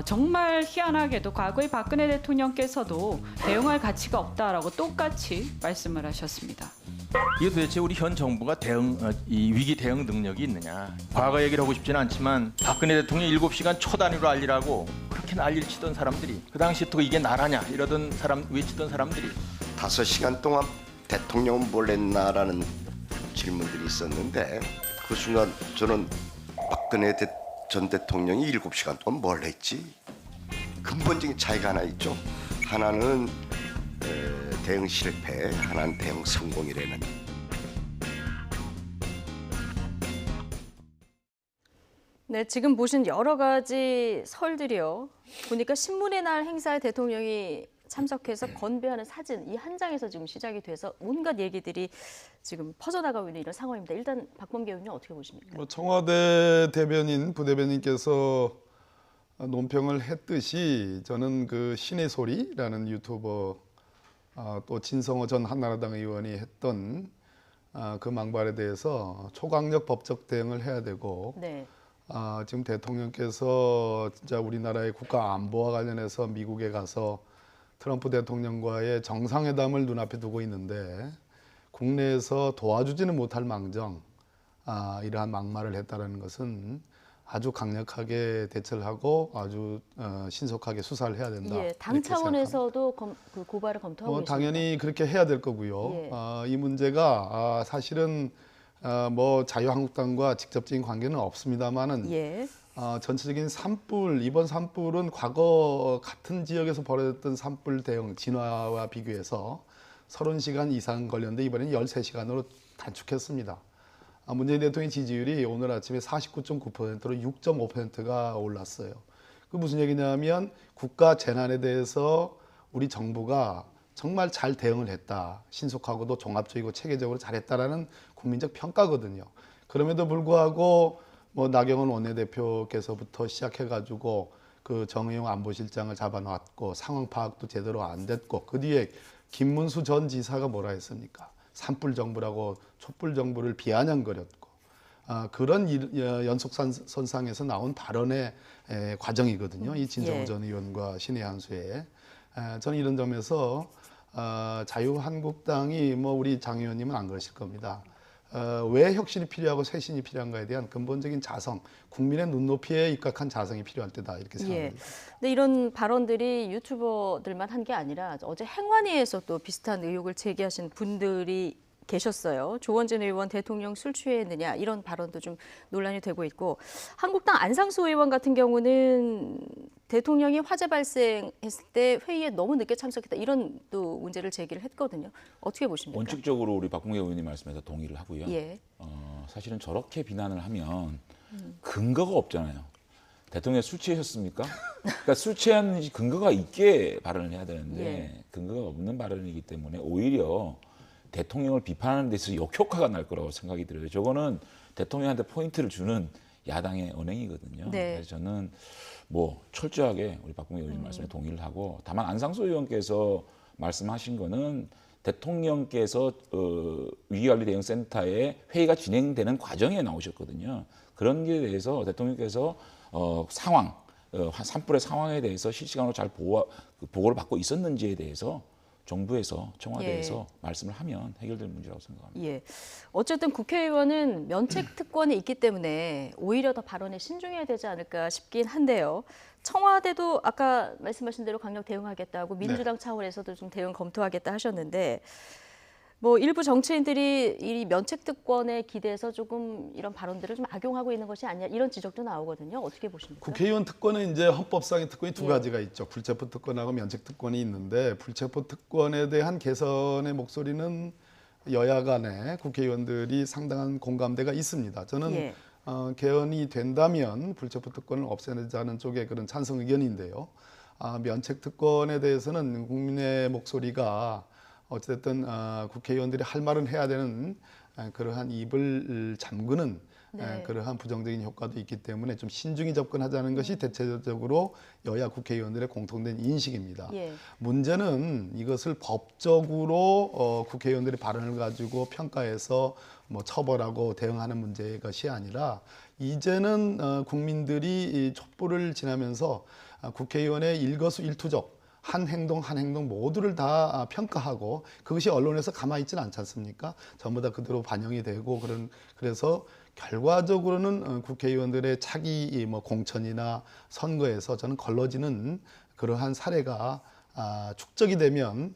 정말 희한하게도 과거에 박근혜 대통령께서도 대응할 가치가 없다라고 똑같이 말씀을 하셨습니다. 이게 도대체 우리 현 정부가 이 위기 대응 능력이 있느냐. 과거 얘기를 하고 싶지는 않지만 박근혜 대통령 7시간 초 단위로 알리라고 그렇게 난리를 치던 사람들이 그 당시부터 이게 나라냐 이러던 사람 외치던 사람들이 5시간 동안 대통령은 뭘 했나라는 질문들이 있었는데 그 순간 저는 박근혜 전 대통령이 7시간 동안 뭘 했지? 근본적인 차이가 하나 있죠. 하나는 대응 실패, 하나는 대응 성공이라는. 네, 지금 보신 여러 가지 설들이요. 보니까 신문의 날 행사에 대통령이 참석해서 건배하는 사진 이 한 장에서 지금 시작이 돼서 온갖 얘기들이 지금 퍼져나가고 있는 이런 상황입니다. 일단 박범계 의원님 어떻게 보십니까? 청와대 대변인, 부대변인께서 논평을 했듯이 저는 그 신의 소리라는 유튜버 또 진성호 전 한나라당 의원이 했던 그 망발에 대해서 초강력 법적 대응을 해야 되고 네. 지금 대통령께서 진짜 우리나라의 국가 안보와 관련해서 미국에 가서 트럼프 대통령과의 정상회담을 눈앞에 두고 있는데 국내에서 도와주지는 못할 망정 이러한 막말을 했다는 것은 아주 강력하게 대처를 하고 아주 신속하게 수사를 해야 된다. 예, 당 차원에서도 그 고발을 검토하고 있습니다. 당연히 그렇게 해야 될 거고요. 예. 이 문제가 사실은 뭐 자유한국당과 직접적인 관계는 없습니다만은 예. 전체적인 산불, 이번 산불은 과거 같은 지역에서 벌어졌던 산불 대응 진화와 비교해서 30시간 이상 걸렸는데 이번에는 13시간으로 단축했습니다. 문재인 대통령 지지율이 오늘 아침에 49.9%로 6.5%가 올랐어요. 그 무슨 얘기냐면 국가 재난에 대해서 우리 정부가 정말 잘 대응을 했다. 신속하고도 종합적이고 체계적으로 잘했다라는 국민적 평가거든요. 그럼에도 불구하고 뭐 나경원 원내대표께서부터 시작해가지고 그 정의용 안보실장을 잡아놨고 상황 파악도 제대로 안 됐고 그 뒤에 김문수 전 지사가 뭐라 했습니까? 산불 정부라고 촛불 정부를 비아냥거렸고 그런 연속선상에서 나온 발언의 과정이거든요. 이 진성호 전 의원과 신의 한수의 저는 이런 점에서 자유한국당이 뭐 우리 장 의원님은 안 그러실 겁니다. 왜 혁신이 필요하고 쇄신이 필요한가에 대한 근본적인 자성, 국민의 눈높이에 입각한 자성이 필요할 때다 이렇게 생각합니다. 예. 근데 이런 발언들이 유튜버들만 한 게 아니라 어제 행안위에서 또 비슷한 의혹을 제기하신 분들이 계셨어요. 조원진 의원 대통령 술 취했느냐 이런 발언도 좀 논란이 되고 있고 한국당 안상수 의원 같은 경우는 대통령이 화재 발생했을 때 회의에 너무 늦게 참석했다 이런 또 문제를 제기를 했거든요. 어떻게 보십니까? 원칙적으로 우리 박범계 의원님 말씀에서 동의를 하고요. 예. 사실은 저렇게 비난을 하면 근거가 없잖아요. 대통령이 술 취하셨습니까? 그러니까 술 취한 근거가 있게 발언을 해야 되는데 예. 근거가 없는 발언이기 때문에 오히려 대통령을 비판하는 데서 역효과가 날 거라고 생각이 들어요. 저거는 대통령한테 포인트를 주는 야당의 언행이거든요. 네. 그래서 저는 뭐 철저하게 우리 박범계 의원님 말씀에 동의를 하고 다만 안상수 의원께서 말씀하신 거는 대통령께서 위기관리대응센터에 회의가 진행되는 과정에 나오셨거든요. 그런 게 대해서 대통령께서 상황, 산불의 상황에 대해서 실시간으로 잘 보고를 받고 있었는지에 대해서 정부에서 청와대에서 말씀을 하면 해결될 문제라고 생각합니다. 예. 어쨌든 국회의원은 면책 특권이 있기 때문에 오히려 더 발언에 신중해야 되지 않을까 싶긴 한데요. 청와대도 아까 말씀하신 대로 강력 대응하겠다고 민주당 차원에서도 좀 대응 검토하겠다 하셨는데 뭐 일부 정치인들이 이 면책 특권에 기대해서 조금 이런 발언들을 좀 악용하고 있는 것이 아니냐 이런 지적도 나오거든요. 어떻게 보십니까? 국회의원 특권은 이제 헌법상의 특권이 두 예. 가지가 있죠. 불체포 특권하고 면책 특권이 있는데 불체포 특권에 대한 개선의 목소리는 여야 간에 국회의원들이 상당한 공감대가 있습니다. 저는 예. 개헌이 된다면 불체포 특권을 없애자는 쪽의 그런 찬성 의견인데요. 면책 특권에 대해서는 국민의 목소리가 어쨌든 국회의원들이 할 말은 해야 되는 그러한 입을 잠그는 네. 그러한 부정적인 효과도 있기 때문에 좀 신중히 접근하자는 것이 대체적으로 여야 국회의원들의 공통된 인식입니다. 예. 문제는 이것을 법적으로 국회의원들의 발언을 가지고 평가해서 뭐 처벌하고 대응하는 문제의 것이 아니라 이제는 국민들이 이 촛불을 지나면서 국회의원의 일거수일투족 한 행동 한 행동 모두를 다 평가하고 그것이 언론에서 가만히 있지는 않지 않습니까? 전부 다 그대로 반영이 되고 그래서 결과적으로는 국회의원들의 차기 뭐 공천이나 선거에서 저는 걸러지는 그러한 사례가 축적이 되면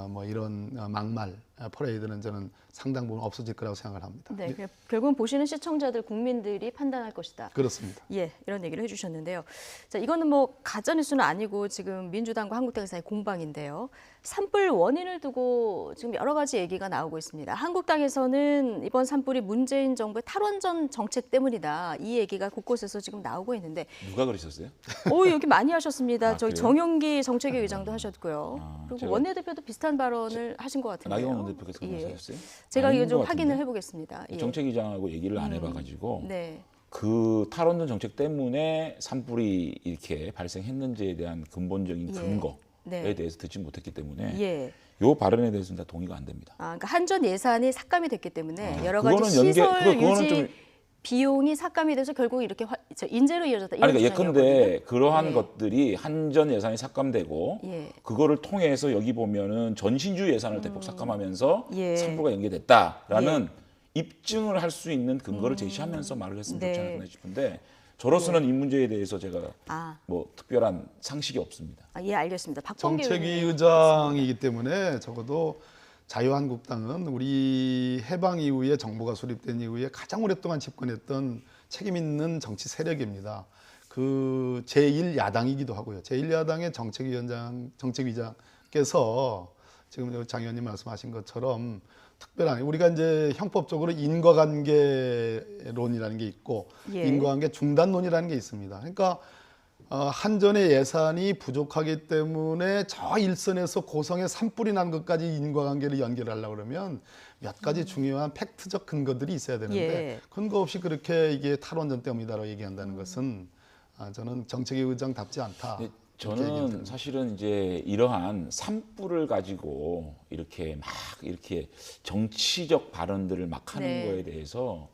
뭐 이런 막말 퍼레이드는 저는 상당 부분 없어질 거라고 생각을 합니다. 네, 결국은 보시는 시청자들, 국민들이 판단할 것이다. 그렇습니다. 예, 이런 얘기를 해주셨는데요. 자, 이거는 뭐 가짜 뉴스는 아니고 지금 민주당과 한국당 사이 공방인데요. 산불 원인을 두고 지금 여러 가지 얘기가 나오고 있습니다. 한국당에서는 이번 산불이 문재인 정부의 탈원전 정책 때문이다. 이 얘기가 곳곳에서 지금 나오고 있는데. 누가 그러셨어요? 오, 여기 많이 하셨습니다. 저희 그래요? 정용기 정책위 의장도 하셨고요. 그리고 제가- 원내대표도 비슷한 발언을 하신 것 같은데요. 나경원 원내대표께서 그런 말 하셨어요? 제가 이거 아닌 좀 것 확인을 같은데? 해보겠습니다. 예. 정책위장하고 얘기를 안 해봐가지고 네. 그 탈원전 정책 때문에 산불이 이렇게 발생했는지에 대한 근본적인 예. 근거에 네. 대해서 듣지 못했기 때문에 예. 요 발언에 대해서는 다 동의가 안 됩니다. 그러니까 한전 예산이 삭감이 됐기 때문에 여러 가지 그거는 시설 그거는 유지 좀 비용이 삭감이 돼서 결국 이렇게 인재로 이어졌다. 이런 아니, 그러니까 예컨대 주장이었거든요. 그러한 예. 것들이 한전 예산이 삭감되고 예. 그거를 통해서 여기 보면은 전신주 예산을 대폭 삭감하면서 예. 산불가 연계됐다라는 입증을 할 수 있는 근거를 제시하면서 말을 했으면 좋지 네. 않나 싶은데 저로서는 이 문제에 대해서 제가 아, 뭐 특별한 상식이 없습니다. 예, 알겠습니다. 박범계 정책위 의원님. 의장이기 때문에 적어도 자유한국당은 우리 해방 이후에 정부가 수립된 이후에 가장 오랫동안 집권했던 책임 있는 정치 세력입니다. 그 제1야당이기도 하고요. 제1야당의 정책위장께서 지금 장 의원님 말씀하신 것처럼 특별한 우리가 이제 형법적으로 인과관계론이라는 게 있고 예. 인과관계 중단론이라는 게 있습니다. 그러니까 한전의 예산이 부족하기 때문에 저 일선에서 고성에 산불이 난 것까지 인과관계를 연결하려고 그러면 몇 가지 중요한 팩트적 근거들이 있어야 되는데 예. 근거 없이 그렇게 이게 탈원전 때문이다라고 얘기한다는 것은 저는 정책위 의장답지 않다. 근데 그렇게 얘기를 저는 듭니다. 사실은 이제 이러한 산불을 가지고 이렇게 막 이렇게 정치적 발언들을 막 하는 네. 거에 대해서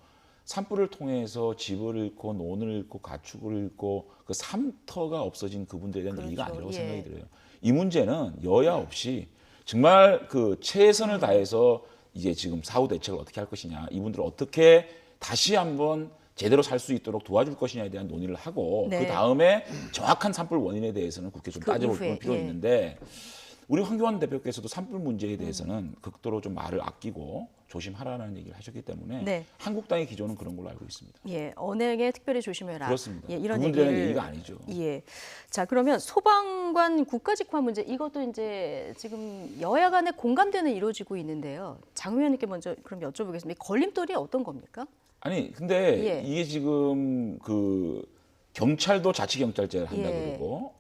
산불을 통해서 집을 잃고 논을 잃고 가축을 잃고 그 삼터가 없어진 그분들에 대한 그렇죠. 얘기가 아니라고 예. 생각이 들어요. 이 문제는 여야 없이 정말 그 최선을 다해서 이제 지금 사후 대책을 어떻게 할 것이냐, 이분들을 어떻게 다시 한번 제대로 살 수 있도록 도와줄 것이냐에 대한 논의를 하고 네. 그 다음에 정확한 산불 원인에 대해서는 국회에 좀 그 따져볼 이후에, 필요가 예. 있는데 우리 황교안 대표께서도 산불 문제에 대해서는 극도로 좀 말을 아끼고 조심하라는 얘기를 하셨기 때문에 네. 한국당의 기조는 그런 걸로 알고 있습니다. 예, 언행에 특별히 조심해라. 그렇습니다. 예, 이런 그분들에는 얘기를 얘기가 아니죠. 예. 자, 그러면 소방관 국가직화 문제 이것도 이제 지금 여야 간에 공감대는 이루어지고 있는데요. 장 의원님께 먼저 그럼 여쭤보겠습니다. 이 걸림돌이 어떤 겁니까? 아니 근데 예. 이게 지금 그 경찰도 자치경찰제를 한다 예. 그러고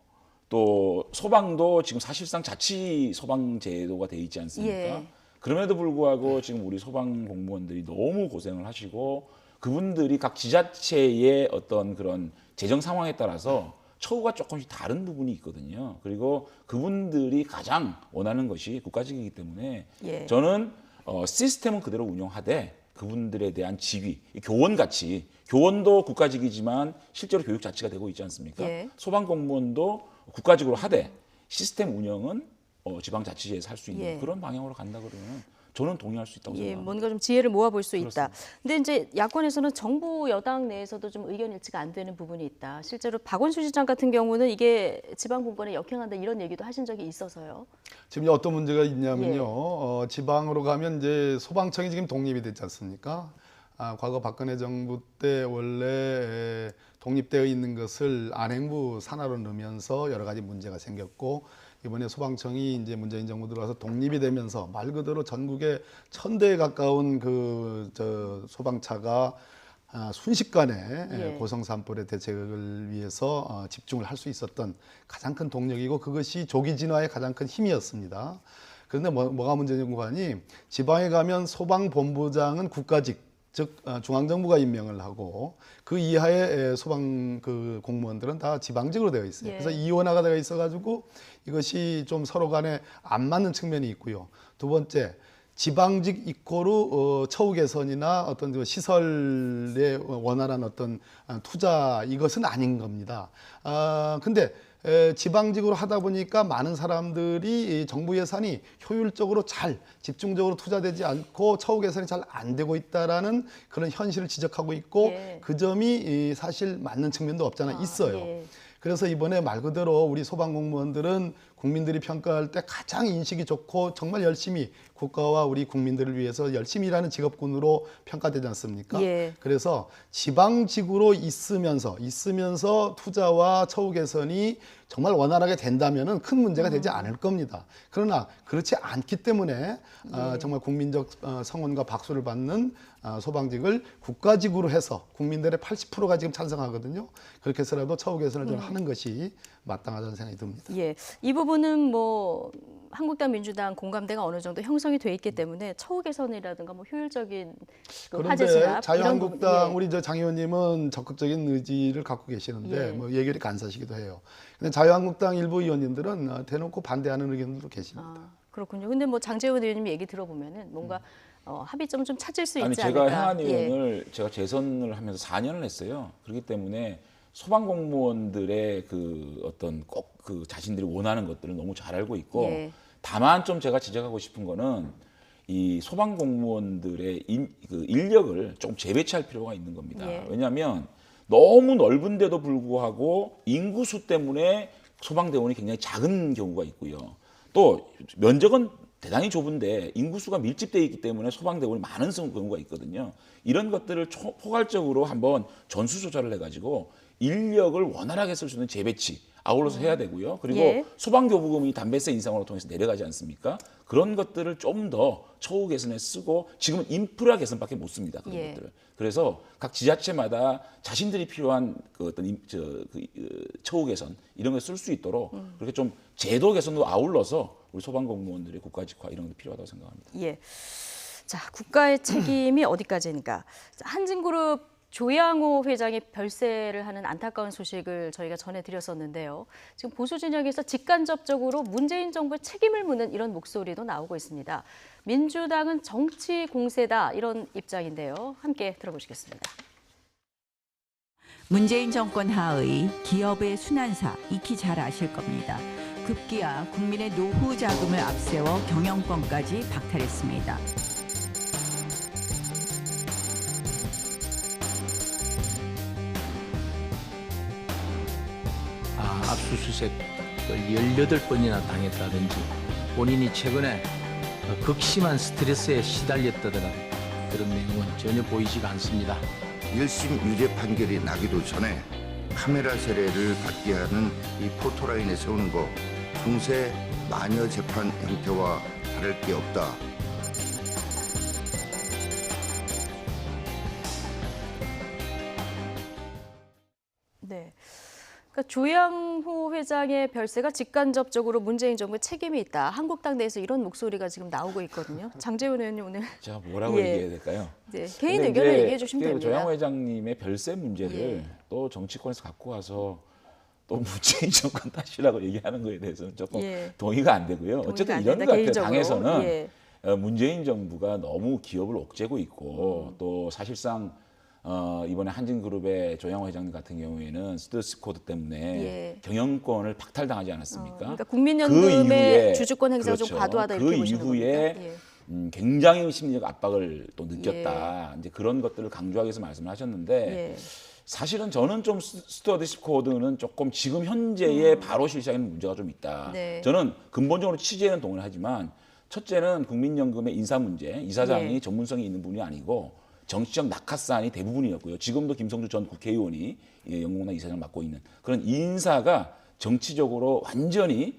또 소방도 지금 사실상 자치 소방 제도가 돼 있지 않습니까? 예. 그럼에도 불구하고 지금 우리 소방 공무원들이 너무 고생을 하시고 그분들이 각 지자체의 어떤 그런 재정 상황에 따라서 처우가 조금씩 다른 부분이 있거든요. 그리고 그분들이 가장 원하는 것이 국가직이기 때문에 예. 저는 시스템은 그대로 운영하되 그분들에 대한 지위, 교원같이 교원도 국가직이지만 실제로 교육 자치가 되고 있지 않습니까? 예. 소방 공무원도 국가직으로 하되 시스템 운영은 지방자치제에서 할 수 있는 예. 그런 방향으로 간다 그러면 저는 동의할 수 있다고 예, 생각합니다. 뭔가 좀 지혜를 모아볼 수 있다. 그렇습니다. 근데 이제 야권에서는 정부 여당 내에서도 좀 의견 일치가 안 되는 부분이 있다. 실제로 박원순 시장 같은 경우는 이게 지방 분권에 역행한다 이런 얘기도 하신 적이 있어서요. 지금 어떤 문제가 있냐면요. 지방으로 가면 이제 소방청이 지금 독립이 됐지 않습니까? 과거 박근혜 정부 때 원래 독립되어 있는 것을 안행부 산하로 넣으면서 여러 가지 문제가 생겼고, 이번에 소방청이 이제 문재인 정부 들어와서 독립이 되면서 말 그대로 전국에 1000대에 가까운 소방차가 순식간에 고성 산불의 대책을 위해서 집중을 할 수 있었던 가장 큰 동력이고, 그것이 조기 진화의 가장 큰 힘이었습니다. 그런데 뭐가 문제냐고 하니, 지방에 가면 소방본부장은 국가직, 즉 중앙정부가 임명을 하고 그 이하의 소방 공무원들은 다 지방직으로 되어 있어요. 그래서 이원화가 되어 있어가지고 이것이 좀 서로 간에 안 맞는 측면이 있고요. 두 번째, 지방직 이꼬르 처우 개선이나 어떤 시설에 원활한 어떤 투자, 이것은 아닌 겁니다. 근데 지방직으로 하다 보니까 많은 사람들이 정부 예산이 효율적으로 잘 집중적으로 투자되지 않고 처우 개선이 잘 안 되고 있다라는 그런 현실을 지적하고 있고, 그 점이 사실 맞는 측면도 없잖아 있어요. 그래서 이번에 말 그대로 우리 소방공무원들은 국민들이 평가할 때 가장 인식이 좋고 정말 열심히 국가와 우리 국민들을 위해서 열심히 일하는 직업군으로 평가되지 않습니까? 그래서 지방직으로 있으면서 투자와 처우 개선이 정말 원활하게 된다면은 큰 문제가 되지 않을 겁니다. 그러나 그렇지 않기 때문에 정말 국민적 성원과 박수를 받는 소방직을 국가직으로 해서 국민들의 80%가 지금 찬성하거든요. 그렇게 해서라도 처우 개선을 좀 하는 것이 마땅하다는 생각이 듭니다. 이 부분은 뭐 한국당, 민주당 공감대가 어느 정도 형성이 돼 있기 때문에 처우 개선이라든가 뭐 효율적인 화재 진압, 그런데 자유한국당 우리 장 의원님은 적극적인 의지를 갖고 계시는데 뭐 예결위 간사시기도 해요. 근데 자유한국당 일부 의원님들은 대놓고 반대하는 의견들도 계십니다. 그렇군요. 근데 뭐 장제원 의원님 얘기 들어보면은 뭔가 합의점 좀 찾을 수 있지 않을까. 제가 행안 의원을 제가 재선을 하면서 4년을 했어요. 그렇기 때문에 소방공무원들의 어떤 꼭 자신들이 원하는 것들을 너무 잘 알고 있고, 다만 좀 제가 지적하고 싶은 거는 이 소방공무원들의 인력을 좀 재배치할 필요가 있는 겁니다. 왜냐하면 너무 넓은데도 불구하고 인구수 때문에 소방대원이 굉장히 작은 경우가 있고요. 또 면적은 대단히 좁은데 인구수가 밀집되어 있기 때문에 소방대원이 많은 경우가 있거든요. 이런 것들을 포괄적으로 한번 전수조사를 해가지고 인력을 원활하게 쓸 수 있는 재배치 아울러서 해야 되고요. 그리고 소방교부금이 담배세 인상으로 통해서 내려가지 않습니까? 그런 것들을 좀 더 처우 개선에 쓰고, 지금은 인프라 개선밖에 못 씁니다. 그런 것들을. 그래서 각 지자체마다 자신들이 필요한 처우 개선 이런 걸 쓸 수 있도록 그렇게 좀 제도 개선도 아울러서 우리 소방공무원들의 국가직화 이런 게 필요하다고 생각합니다. 자, 국가의 책임이 어디까지인가? 한진그룹 조양호 회장이 별세를 하는 안타까운 소식을 저희가 전해드렸었는데요. 지금 보수 진영에서 직간접적으로 문재인 정부의 책임을 묻는 이런 목소리도 나오고 있습니다. 민주당은 정치 공세다 이런 입장인데요. 함께 들어보시겠습니다. 문재인 정권 하의 기업의 순환사 익히 잘 아실 겁니다. 급기야 국민의 노후 자금을 앞세워 경영권까지 박탈했습니다. 압수수색을 18번이나 당했다든지 본인이 최근에 극심한 스트레스에 시달렸다든가 그런 내용은 전혀 보이지가 않습니다. 1심 유죄 판결이 나기도 전에 카메라 세례를 받게 하는 이 포토라인에 세우는 거 중세 마녀 재판 형태와 다를 게 없다. 그러니까 조양호 회장의 별세가 직간접적으로 문재인 정부의 책임이 있다. 한국당 내에서 이런 목소리가 지금 나오고 있거든요. 장제원 의원님 오늘 제가 뭐라고 얘기해야 될까요? 개인 의견을 얘기해 주시면 됩니다. 조양호 회장님의 별세 문제를 또 정치권에서 갖고 와서 또 문재인 정권 탓이라고 얘기하는 거에 대해서는 조금 동의가 안 되고요. 어쨌든 이런 것 같아요. 당에서는 문재인 정부가 너무 기업을 옥죄고 있고 또 사실상 이번에 한진그룹의 조양호 회장님 같은 경우에는 스트레스 코드 때문에 경영권을 박탈당하지 않았습니까? 그러니까 국민연금의 주주권 행사가 좀 과도하다 이렇게 보시는 그 이후에 굉장히 심리적 압박을 또 느꼈다. 이제 그런 것들을 강조하기 위해서 말씀을 하셨는데 사실은 저는 좀 스튜어디십 코드는 조금 지금 현재에 바로 실시하는 문제가 좀 있다. 저는 근본적으로 취재는 동의하지만 첫째는 국민연금의 인사 문제, 이사장이 예. 전문성이 있는 분이 아니고 정치적 낙하산이 대부분이었고요. 지금도 김성주 전 국회의원이 연금공단 이사장을 맡고 있는 그런 인사가 정치적으로 완전히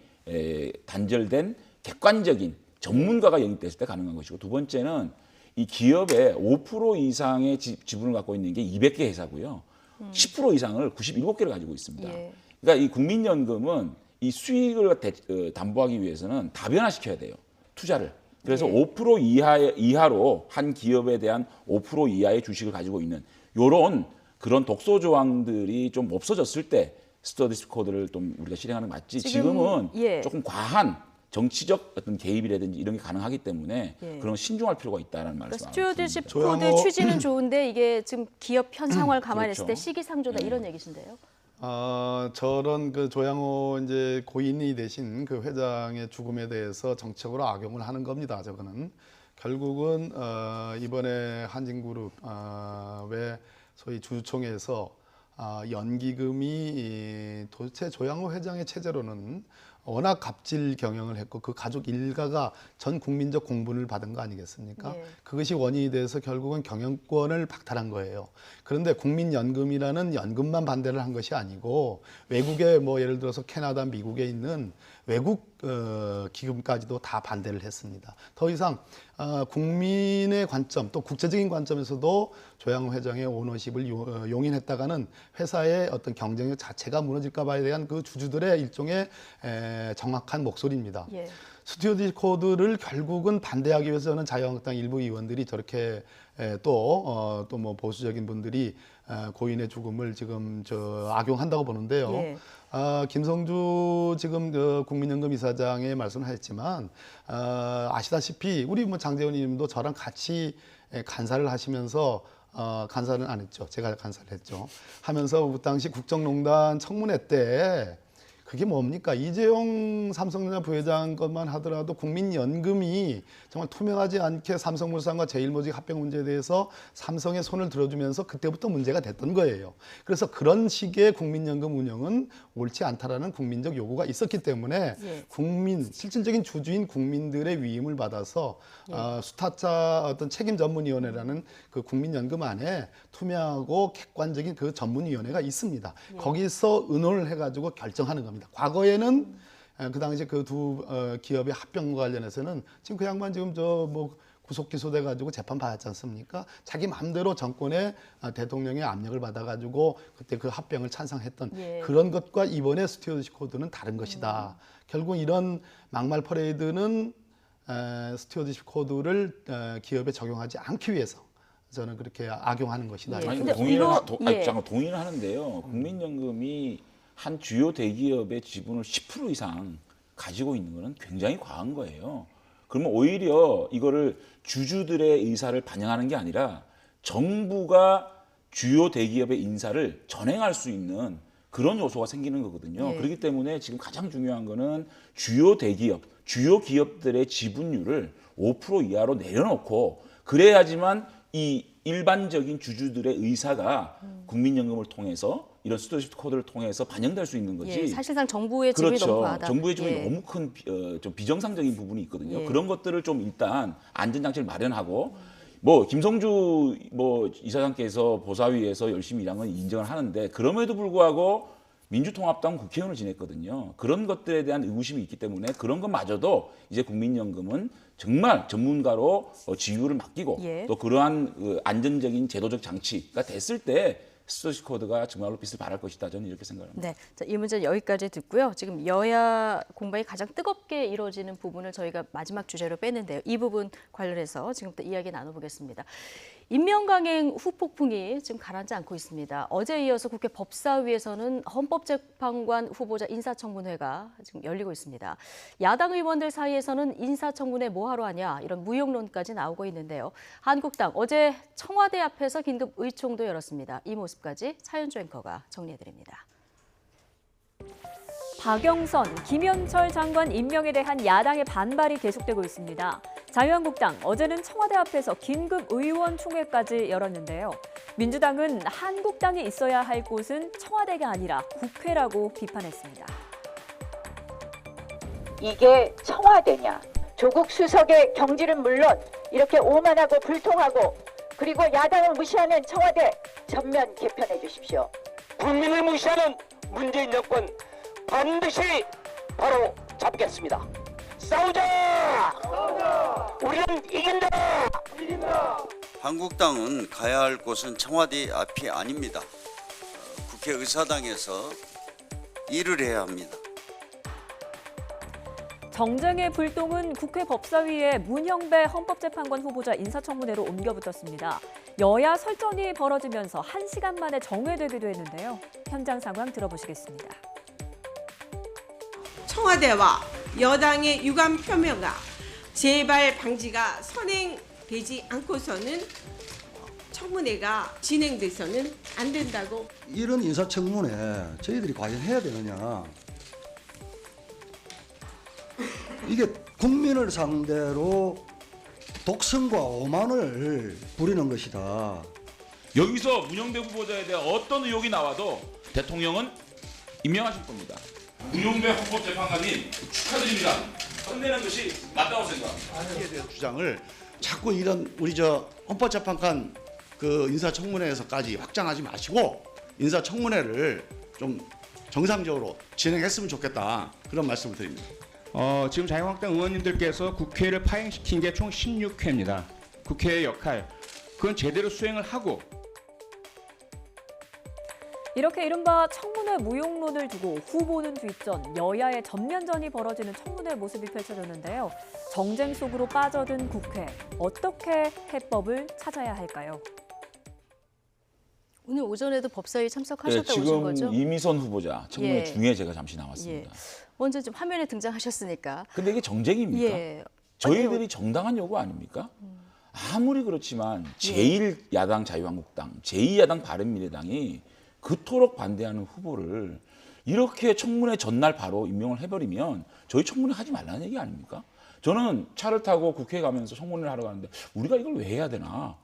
단절된 객관적인 전문가가 영입됐을 때 가능한 것이고, 두 번째는 이 기업의 5% 이상의 지분을 갖고 있는 게 200개 회사고요. 10% 이상을 97개를 가지고 있습니다. 예. 그러니까 이 국민연금은 이 수익을 담보하기 위해서는 다변화시켜야 돼요. 투자를. 그래서 예. 5% 이하로 한 기업에 대한 5% 이하의 주식을 가지고 있는 요런 그런 독소 조항들이 좀 없어졌을 때 스튜어디십 코드를 좀 우리가 실행하는 게 맞지. 지금은 예. 조금 과한 정치적 어떤 개입이라든지 이런 게 가능하기 때문에 예. 그런 신중할 필요가 있다는 말씀. 스튜어디십 조양호- 코드 취지는 좋은데 이게 지금 기업 현 상황을 감안했을 그렇죠. 때 시기상조다 이런 얘기신데요. 저런 그 조양호 이제 고인이 되신 그 회장의 죽음에 대해서 정책으로 악용을 하는 겁니다. 저거는 결국은 이번에 한진그룹의 소위 주주총회에서 연기금이 도대체 조양호 회장의 체제로는 워낙 갑질 경영을 했고 그 가족 일가가 전 국민적 공분을 받은 거 아니겠습니까? 예. 그것이 원인이 돼서 결국은 경영권을 박탈한 거예요. 그런데 국민연금이라는 연금만 반대를 한 것이 아니고 외국에 뭐 예를 들어서 캐나다, 미국에 있는 외국 기금까지도 다 반대를 했습니다. 더 이상 국민의 관점 또 국제적인 관점에서도 조양호 회장의 오너십을 용인했다가는 회사의 어떤 경쟁력 자체가 무너질까 봐에 대한 그 주주들의 일종의 정확한 목소리입니다. 예. 스튜어디십 코드를 결국은 반대하기 위해서는 자유한국당 일부 의원들이 저렇게 또 뭐 보수적인 분들이 고인의 죽음을 지금 악용한다고 보는데요. 예. 김성주 지금 그 국민연금 이사장의 말씀을 하셨지만 아시다시피 우리 뭐 장재원 의원님도 저랑 같이 간사를 하시면서 간사는 안 했죠. 제가 간사를 했죠. 하면서 그 당시 국정농단 청문회 때 그게 뭡니까? 이재용 삼성전자 부회장 것만 하더라도 국민연금이 정말 투명하지 않게 삼성물산과 제일모직 합병 문제에 대해서 삼성의 손을 들어주면서 그때부터 문제가 됐던 거예요. 그래서 그런 식의 국민연금 운영은 옳지 않다라는 국민적 요구가 있었기 때문에 예. 실질적인 주주인 국민들의 위임을 받아서 수타자 어떤 책임전문위원회라는 그 국민연금 안에 투명하고 객관적인 그 전문위원회가 있습니다. 예. 거기서 의논을 해가지고 결정하는 겁니다. 과거에는 그 당시 그 두 기업의 합병과 관련해서는 지금 그 양반 지금 뭐 구속 기소돼 가지고 재판 받았지 않습니까? 자기 마음대로 정권의 대통령의 압력을 받아 가지고 그때 그 합병을 찬성했던 예. 그런 것과 이번에 스튜어디십 코드는 다른 것이다. 결국 이런 막말 퍼레이드는 스튜어디십 코드를 기업에 적용하지 않기 위해서 저는 그렇게 악용하는 것이다. 예. 아니, 근데 동의를 하는데요. 국민연금이 한 주요 대기업의 지분을 10% 이상 가지고 있는 것은 굉장히 과한 거예요. 그러면 오히려 이거를 주주들의 의사를 반영하는 게 아니라 정부가 주요 대기업의 인사를 전행할 수 있는 그런 요소가 생기는 거거든요. 예. 그렇기 때문에 지금 가장 중요한 거는 주요 대기업, 주요 기업들의 지분율을 5% 이하로 내려놓고 그래야지만 이 일반적인 주주들의 의사가 국민연금을 통해서 이런 스튜어디십 코드를 통해서 반영될 수 있는 거지. 예, 사실상 정부의 지분이 그렇죠. 너무 과하다. 정부의 지분이 예. 너무 큰 좀 비정상적인 부분이 있거든요. 예. 그런 것들을 좀 일단 안전장치를 마련하고 뭐 김성주 뭐 이사장께서 보사위에서 열심히 일한 건 인정을 하는데 그럼에도 불구하고 민주통합당 국회의원을 지냈거든요. 그런 것들에 대한 의구심이 있기 때문에 그런 것마저도 이제 국민연금은 정말 전문가로 지휘를 맡기고 예. 또 그러한 그 안전적인 제도적 장치가 됐을 때 스튜어디십 코드가 정말로 빛을 발할 것이다. 저는 이렇게 생각합니다. 네, 자, 이 문제는 여기까지 듣고요. 지금 여야 공방이 가장 뜨겁게 이루어지는 부분을 저희가 마지막 주제로 뺐는데요. 이 부분 관련해서 지금부터 이야기 나눠보겠습니다. 임명강행 후폭풍이 지금 가라앉지 않고 있습니다. 어제에 이어서 국회 법사위에서는 헌법재판관 후보자 인사청문회가 지금 열리고 있습니다. 야당 의원들 사이에서는 인사청문회 뭐하러 하냐 이런 무용론까지 나오고 있는데요. 한국당 어제 청와대 앞에서 긴급 의총도 열었습니다. 이 모습까지 차윤주 앵커가 정리해드립니다. 박영선, 김현철 장관 임명에 대한 야당의 반발이 계속되고 있습니다. 자유한국당 어제는 청와대 앞에서 긴급 의원총회까지 열었는데요. 민주당은 한국당이 있어야 할 곳은 청와대가 아니라 국회라고 비판했습니다. 이게 청와대냐? 조국 수석의 경질은 물론 이렇게 오만하고 불통하고 그리고 야당을 무시하는 청와대 전면 개편해 주십시오. 국민을 무시하는 문재인 정권 반드시 바로 잡겠습니다. 싸우자! 우리는 이긴다! 한국당은 가야 할 곳은 청와대 앞이 아닙니다. 국회의사당에서 일을 해야 합니다. 정쟁의 불똥은 국회 법사위에 문형배 헌법재판관 후보자 인사청문회로 옮겨붙었습니다. 여야 설전이 벌어지면서 1시간 만에 정회되기도 했는데요. 현장 상황 들어보시겠습니다. 청와대와 여당의 유감 표명과 재발 방지가 선행되지 않고서는 청문회가 진행돼서는 안 된다고. 이런 인사청문회 저희들이 과연 해야 되느냐. 이게 국민을 상대로 독선과 오만을 부리는 것이다. 여기서 문영배 후보자에 대한 어떤 의혹이 나와도 대통령은 임명하실 겁니다. 문영배 헌법재판관님 축하드립니다. 끝내는 것이 맞다고 생각합니다. 이에 대한 주장을 자꾸 이런 우리 헌법재판관 그 인사청문회에서까지 확장하지 마시고 인사청문회를 좀 정상적으로 진행했으면 좋겠다, 그런 말씀을 드립니다. 지금 자유한국당 의원님들께서 국회를 파행시킨 게 총 16회입니다. 국회의 역할, 그건 제대로 수행을 하고. 이렇게 이른바 청문회 무용론을 두고 후보는 뒷전, 여야의 전면전이 벌어지는 청문회 모습이 펼쳐졌는데요. 정쟁 속으로 빠져든 국회, 어떻게 해법을 찾아야 할까요? 오늘 오전에도 법사위 참석하셨다 오신 지금 거죠? 이미선 후보자 청문회 예. 중에 제가 잠시 나왔습니다. 먼저 좀 화면에 등장하셨으니까. 근데 이게 정쟁입니까? 예. 저희들이 정당한 요구 아닙니까? 아무리 그렇지만 제1야당 자유한국당, 제2야당 바른미래당이 그토록 반대하는 후보를 이렇게 청문회 전날 바로 임명을 해버리면 저희 청문회 하지 말라는 얘기 아닙니까? 저는 차를 타고 국회에 가면서 청문회를 하러 가는데 우리가 이걸 왜 해야 되나?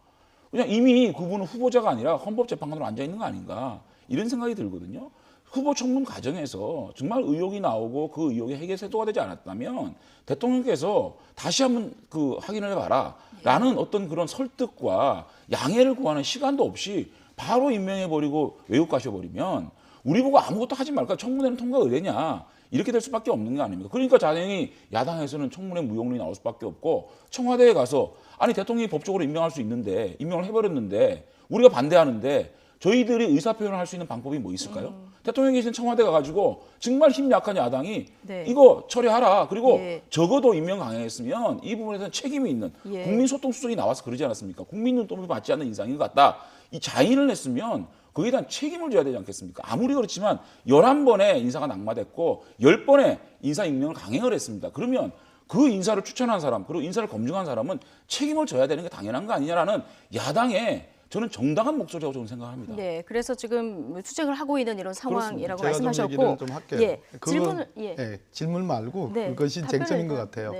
그냥 이미 그분은 후보자가 아니라 헌법재판관으로 앉아있는 거 아닌가, 이런 생각이 들거든요. 후보 청문 과정에서 정말 의혹이 나오고 그 의혹이 해결 세도가 되지 않았다면 대통령께서 다시 한번 확인을 해봐라 라는 어떤 그런 설득과 양해를 구하는 시간도 없이 바로 임명해버리고 외국 가셔버리면 우리 보고 아무것도 하지 말까, 청문회는 통과가 되냐, 이렇게 될 수밖에 없는 거 아닙니까? 그러니까 자연히 야당에서는 청문회 무용론이 나올 수밖에 없고, 청와대에 가서 아니 대통령이 법적으로 임명할 수 있는데 임명을 해버렸는데 우리가 반대하는데 저희들이 의사표현을 할 수 있는 방법이 뭐 있을까요? 대통령이 계신 청와대 가가지고 정말 힘 약한 야당이 이거 처리하라, 그리고 적어도 임명 강행했으면 이 부분에서는 책임이 있는 국민소통수석이 나와서 그러지 않았습니까? 국민 눈높이 받지 않는 인상인 것 같다, 이 자인을 했으면 거기에 대한 책임을 져야 되지 않겠습니까? 아무리 그렇지만 11번의 인사가 낙마됐고 10번의 인사 임명을 강행을 했습니다. 그러면 그 인사를 추천한 사람, 그리고 인사를 검증한 사람은 책임을 져야 되는 게 당연한 거 아니냐라는 야당의 저는 정당한 목소리라고 저는 생각합니다. 네, 그래서 지금 투쟁을 하고 있는 이런 상황이라고 제가 말씀하셨고, 좀 얘기를 좀 할게요. 예, 질문을 질문 말고 그것이 쟁점인 것 같아요.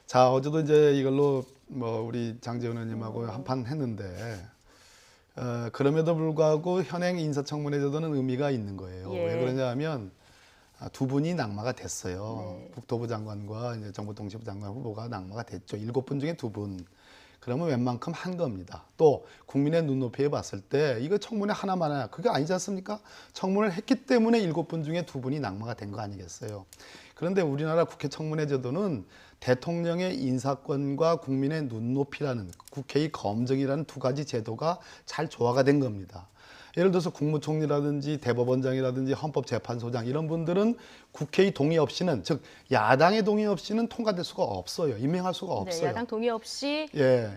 자, 어제도 이제 이걸로 우리 장제원 의원님하고 한판 했는데 그럼에도 불구하고 현행 인사청문회 제도는 의미가 있는 거예요. 왜 그러냐면 두 분이 낙마가 됐어요. 국토부 장관과 이제 정보통신부 장관 후보가 낙마가 됐죠. 7분 중에 2분. 그러면 웬만큼 한 겁니다. 또 국민의 눈높이에 봤을 때 이거 청문회 하나만 해야 그게 아니지 않습니까? 청문회를 했기 때문에 7분 중에 2분이 낙마가 된 거 아니겠어요? 그런데 우리나라 국회 청문회 제도는 대통령의 인사권과 국민의 눈높이라는 국회의 검증이라는 두 가지 제도가 잘 조화가 된 겁니다. 예를 들어서 국무총리라든지 대법원장이라든지 헌법재판소장 이런 분들은 국회의 동의 없이는, 즉 야당의 동의 없이는 통과될 수가 없어요. 임명할 수가 없어요. 네, 야당 동의 없이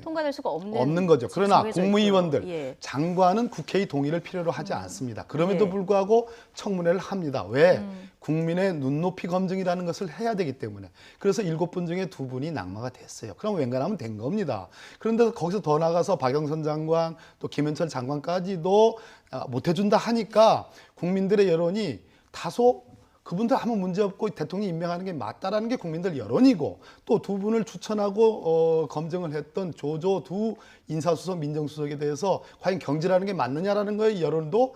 통과될 수가 없는 거죠. 그러나 국무위원들, 있고. 장관은 국회의 동의를 필요로 하지 않습니다. 그럼에도 불구하고 청문회를 합니다. 왜? 국민의 눈높이 검증이라는 것을 해야 되기 때문에. 그래서 7분 중에 2분이 낙마가 됐어요. 그럼 웬간하면 된 겁니다. 그런데 거기서 더 나가서 박영선 장관 또 김현철 장관까지도 못 해준다 하니까 국민들의 여론이 다소 그분들 아무 문제 없고 대통령이 임명하는 게 맞다라는 게 국민들 여론이고, 또 두 분을 추천하고 검증을 했던 조조 두 인사수석 민정수석에 대해서 과연 경질하는 게 맞느냐라는 거의 여론도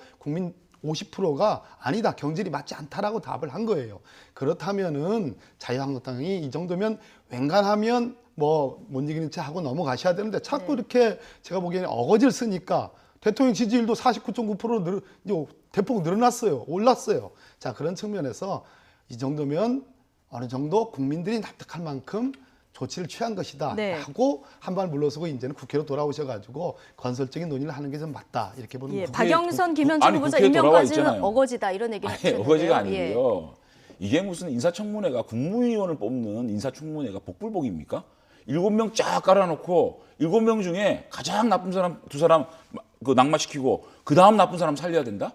50%가 아니다, 경질이 맞지 않다라고 답을 한 거예요. 그렇다면은 자유한국당이 이 정도면 웬간하면 뭐 못 이기는 채 하고 넘어가셔야 되는데 자꾸 이렇게 제가 보기에는 어거지를 쓰니까 대통령 지지율도 49.9%로 대폭 늘어났어요. 올랐어요. 자, 그런 측면에서 이 정도면 어느 정도 국민들이 납득할 만큼 조치를 취한 것이다 하고 한 발 물러서고 이제는 국회로 돌아오셔가지고 건설적인 논의를 하는 게 좀 맞다 이렇게 보는 거죠. 박영선, 김현철 후보자 임명까지는 어거지다 이런 얘기를 하셨는데요. 어거지가 아니고요. 이게 무슨 인사청문회가 국무위원을 뽑는 인사청문회가 복불복입니까? 7명 쫙 깔아놓고 7명 중에 가장 나쁜 사람 2사람 그 낙마시키고 그 다음 나쁜 사람 살려야 된다?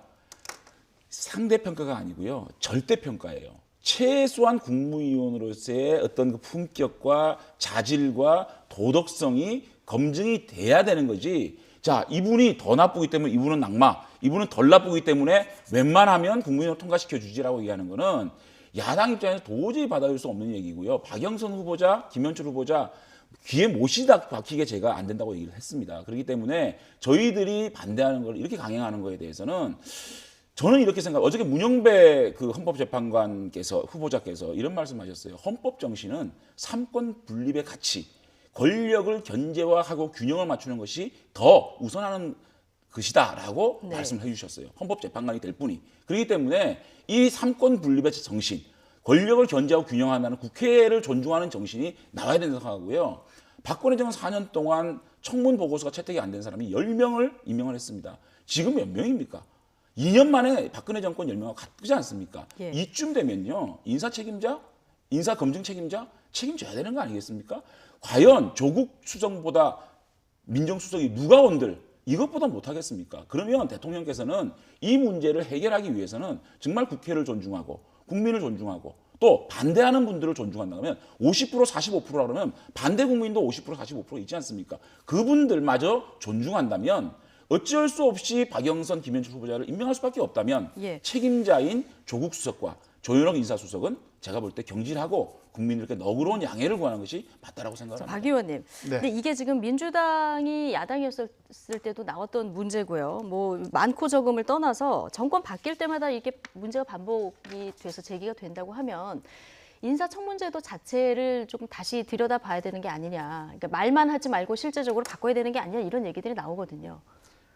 상대평가가 아니고요. 절대평가예요. 최소한 국무위원으로서의 어떤 그 품격과 자질과 도덕성이 검증이 돼야 되는 거지. 자, 이분이 더 나쁘기 때문에 이분은 낙마, 이분은 덜 나쁘기 때문에 웬만하면 국무위원을 통과시켜 주지라고 얘기하는 거는 야당 입장에서 도저히 받아들일 수 없는 얘기고요. 박영선 후보자, 김현철 후보자 귀에 못이 박히게 제가 안 된다고 얘기를 했습니다. 그렇기 때문에 저희들이 반대하는 걸 이렇게 강행하는 거에 대해서는 저는 이렇게 생각해요. 어저께 문영배 그 헌법재판관께서 후보자께서 이런 말씀하셨어요. 헌법 정신은 삼권 분립의 가치, 권력을 견제화하고 균형을 맞추는 것이 더 우선하는 것이다라고 말씀을 해주셨어요. 헌법재판관이 될 분이. 그렇기 때문에 이 삼권 분립의 정신, 권력을 견제하고 균형한다는 국회를 존중하는 정신이 나와야 된다고 생각하고요. 박근혜 정권 4년 동안 청문 보고서가 채택이 안 된 사람이 10명을 임명을 했습니다. 지금 몇 명입니까? 2년 만에 박근혜 정권 10명과 같지 않습니까? 이쯤 되면요. 인사 책임자, 인사 검증 책임자 책임져야 되는 거 아니겠습니까? 과연 조국 수석보다 민정수석이 누가 온들 이것보다 못하겠습니까? 그러면 대통령께서는 이 문제를 해결하기 위해서는 정말 국회를 존중하고 국민을 존중하고 또 반대하는 분들을 존중한다면 50% 45%라 그러면 반대 국민도 50% 45% 있지 않습니까? 그분들마저 존중한다면 어쩔 수 없이 박영선, 김현철 후보자를 임명할 수밖에 없다면 책임자인 조국 수석과 조현옥 인사수석은 제가 볼 때 경질하고 국민들께 너그러운 양해를 구하는 것이 맞다라고 생각합니다. 박 의원님, 근데 이게 지금 민주당이 야당이었을 때도 나왔던 문제고요. 뭐 많고 적음을 떠나서 정권 바뀔 때마다 이게 문제가 반복이 돼서 제기가 된다고 하면 인사청문제도 자체를 조금 다시 들여다봐야 되는 게 아니냐. 그러니까 말만 하지 말고 실제적으로 바꿔야 되는 게 아니냐 이런 얘기들이 나오거든요.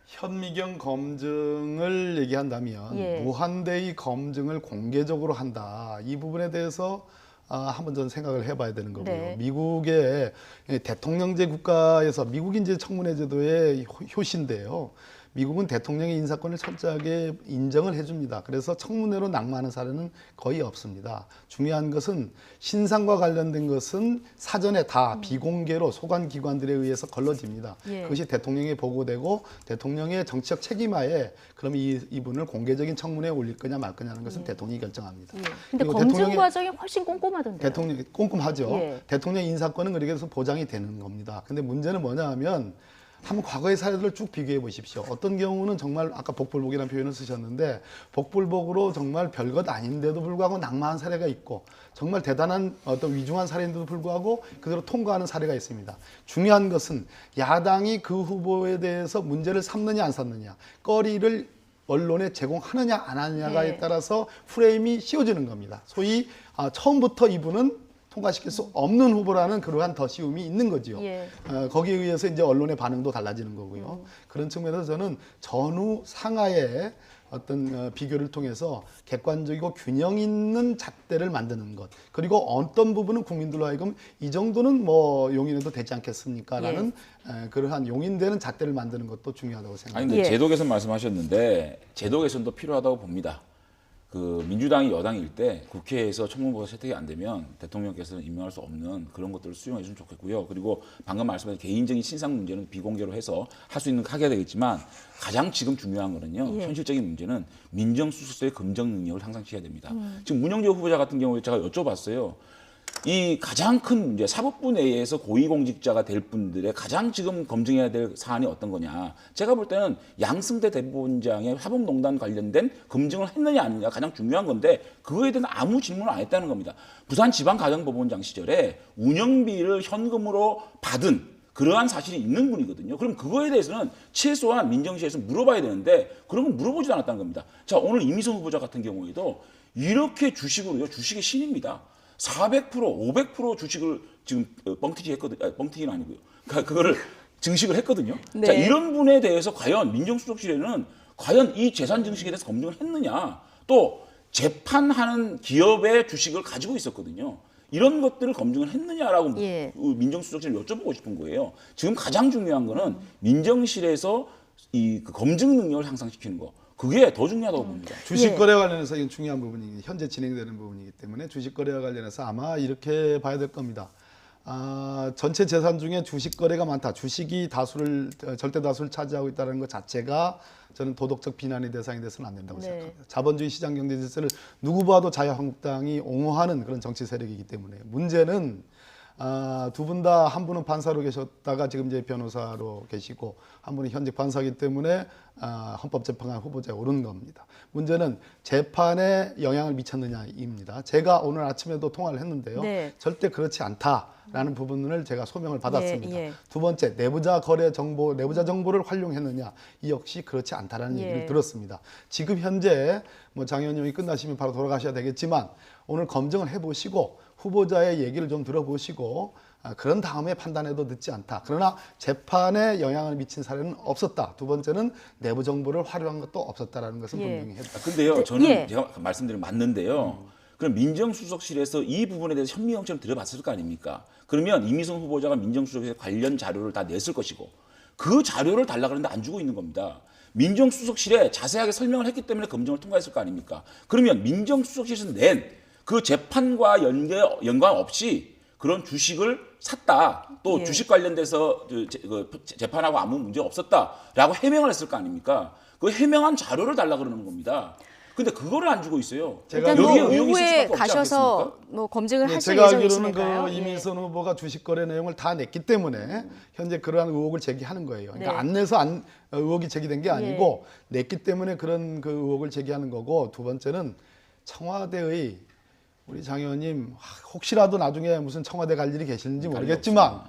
현미경 검증을 얘기한다면 무한대의 검증을 공개적으로 한다. 이 부분에 대해서 한번 전 생각을 해봐야 되는 거고요. 미국의 대통령제 국가에서 미국 이제 청문회 제도의 효시인데요. 미국은 대통령의 인사권을 철저하게 인정을 해줍니다. 그래서 청문회로 낙마하는 사례는 거의 없습니다. 중요한 것은 신상과 관련된 것은 사전에 다 비공개로 소관기관들에 의해서 걸러집니다. 그것이 대통령에 보고되고 대통령의 정치적 책임하에 그럼 이분을 공개적인 청문회에 올릴 거냐 말 거냐는 것은 대통령이 결정합니다. 근데 검증 과정이 훨씬 꼼꼼하던데요. 대통령이 꼼꼼하죠. 대통령 인사권은 그렇게 해서 보장이 되는 겁니다. 근데 문제는 뭐냐 하면 한번 과거의 사례들을 쭉 비교해 보십시오. 어떤 경우는 정말 아까 복불복이라는 표현을 쓰셨는데 복불복으로 정말 별것 아닌데도 불구하고 낙마한 사례가 있고 정말 대단한 어떤 위중한 사례인데도 불구하고 그대로 통과하는 사례가 있습니다. 중요한 것은 야당이 그 후보에 대해서 문제를 삼느냐 안 삼느냐, 거리를 언론에 제공하느냐 안 하느냐에 따라서 프레임이 씌워지는 겁니다. 소위 처음부터 이분은 통과시킬 수 없는 후보라는 그러한 더 쉬움이 있는 거죠. 거기에 의해서 이제 언론의 반응도 달라지는 거고요. 그런 측면에서 저는 전후 상하의 어떤 비교를 통해서 객관적이고 균형 있는 잣대를 만드는 것. 그리고 어떤 부분은 국민들로 하여금 이 정도는 뭐 용인해도 되지 않겠습니까? 라는 그러한 용인되는 잣대를 만드는 것도 중요하다고 생각합니다. 아니, 근데 제도 개선 말씀하셨는데 제도 개선도 필요하다고 봅니다. 그 민주당이 여당일 때 국회에서 청문보고서 채택이 안 되면 대통령께서는 임명할 수 없는 그런 것들을 수용해 주면 좋겠고요. 그리고 방금 말씀하신 개인적인 신상 문제는 비공개로 해서 할 수 있는 하게 되겠지만 가장 지금 중요한 거는요. 현실적인 문제는 민정수석의 검증 능력을 향상시켜야 됩니다. 지금 문영재 후보자 같은 경우에 제가 여쭤봤어요. 이 가장 큰 문제, 사법부 내에서 고위공직자가 될 분들의 가장 지금 검증해야 될 사안이 어떤 거냐. 제가 볼 때는 양승태 대법원장의 사법농단 관련된 검증을 했느냐 안 했느냐 가장 중요한 건데 그거에 대해서 아무 질문을 안 했다는 겁니다. 부산지방가정법원장 시절에 운영비를 현금으로 받은 그러한 사실이 있는 분이거든요. 그럼 그거에 대해서는 최소한 민정시에서 물어봐야 되는데 그런 건 물어보지도 않았다는 겁니다. 자, 오늘 이미선 후보자 같은 경우에도 이렇게 주식으로요. 주식의 신입니다. 400%, 500% 주식을 지금 뻥튀기 했거든요. 뻥튀기는 아니고요. 그러니까 그거를 증식을 했거든요. 네. 자, 이런 분에 대해서 과연 민정수석실에는 과연 이 재산 증식에 대해서 검증을 했느냐. 또 재판하는 기업의 주식을 가지고 있었거든요. 이런 것들을 검증을 했느냐라고 예. 민정수석실을 여쭤보고 싶은 거예요. 지금 가장 중요한 거는 민정실에서 그 검증 능력을 향상시키는 거. 그게 더 중요하다고 봅니다. 주식 거래와 관련해서 이건 중요한 부분이 현재 진행되는 부분이기 때문에 주식 거래와 관련해서 아마 이렇게 봐야 될 겁니다. 전체 재산 중에 주식 거래가 많다. 주식이 절대 다수를 차지하고 있다는 것 자체가 저는 도덕적 비난의 대상이 돼서는 안 된다고 생각합니다. 자본주의 시장 경제 질서를 누구 봐도 자유한국당이 옹호하는 그런 정치 세력이기 때문에 문제는 두 분 다 한 분은 판사로 계셨다가 지금 이제 변호사로 계시고 한 분이 현직 판사이기 때문에 헌법재판관 후보자에 오른 겁니다. 문제는 재판에 영향을 미쳤느냐입니다. 제가 오늘 아침에도 통화를 했는데요. 네. 절대 그렇지 않다라는 부분을 제가 소명을 받았습니다. 예. 두 번째, 내부자 거래 정보, 내부자 정보를 활용했느냐, 이 역시 그렇지 않다라는 예. 얘기를 들었습니다. 지금 현재 뭐 장 의원님이 끝나시면 바로 돌아가셔야 되겠지만 오늘 검증을 해보시고 후보자의 얘기를 좀 들어보시고 그런 다음에 판단해도 늦지 않다. 그러나 재판에 영향을 미친 사례는 없었다. 두 번째는 내부 정보를 활용한 것도 없었다라는 것은 예. 분명히 했다. 근데요, 저는 예. 제가 말씀드린 맞는데요. 그럼 민정수석실에서 이 부분에 대해서 현미 영장을 들여봤을 거 아닙니까? 그러면 이미선 후보자가 민정수석실에 관련 자료를 다 냈을 것이고 그 자료를 달라 그러는데 안 주고 있는 겁니다. 민정수석실에 자세하게 설명을 했기 때문에 검증을 통과했을 거 아닙니까? 그러면 민정수석실에서 낸 그 재판과 연관 없이 그런 주식을 샀다. 또 예. 주식 관련돼서 재판하고 아무 문제 없었다라고 해명을 했을 거 아닙니까? 그 해명한 자료를 달라 그러는 겁니다. 근데 그거를 안 주고 있어요. 제가 일단 여기에 뭐 의혹이 있을 오후에 수밖에 없지 가셔서 않겠습니까? 뭐 검증을 하실 제가 알기로는 예정이시니까요. 그 이민선 후보가 주식 거래 내용을 다 냈기 때문에 현재 그러한 의혹을 제기하는 거예요. 그러니까 네. 안 내서 의혹이 제기된 게 아니고 냈기 때문에 그런 그 의혹을 제기하는 거고 두 번째는 청와대의 우리 장 의원님 혹시라도 나중에 무슨 청와대 갈 일이 계시는지 모르겠지만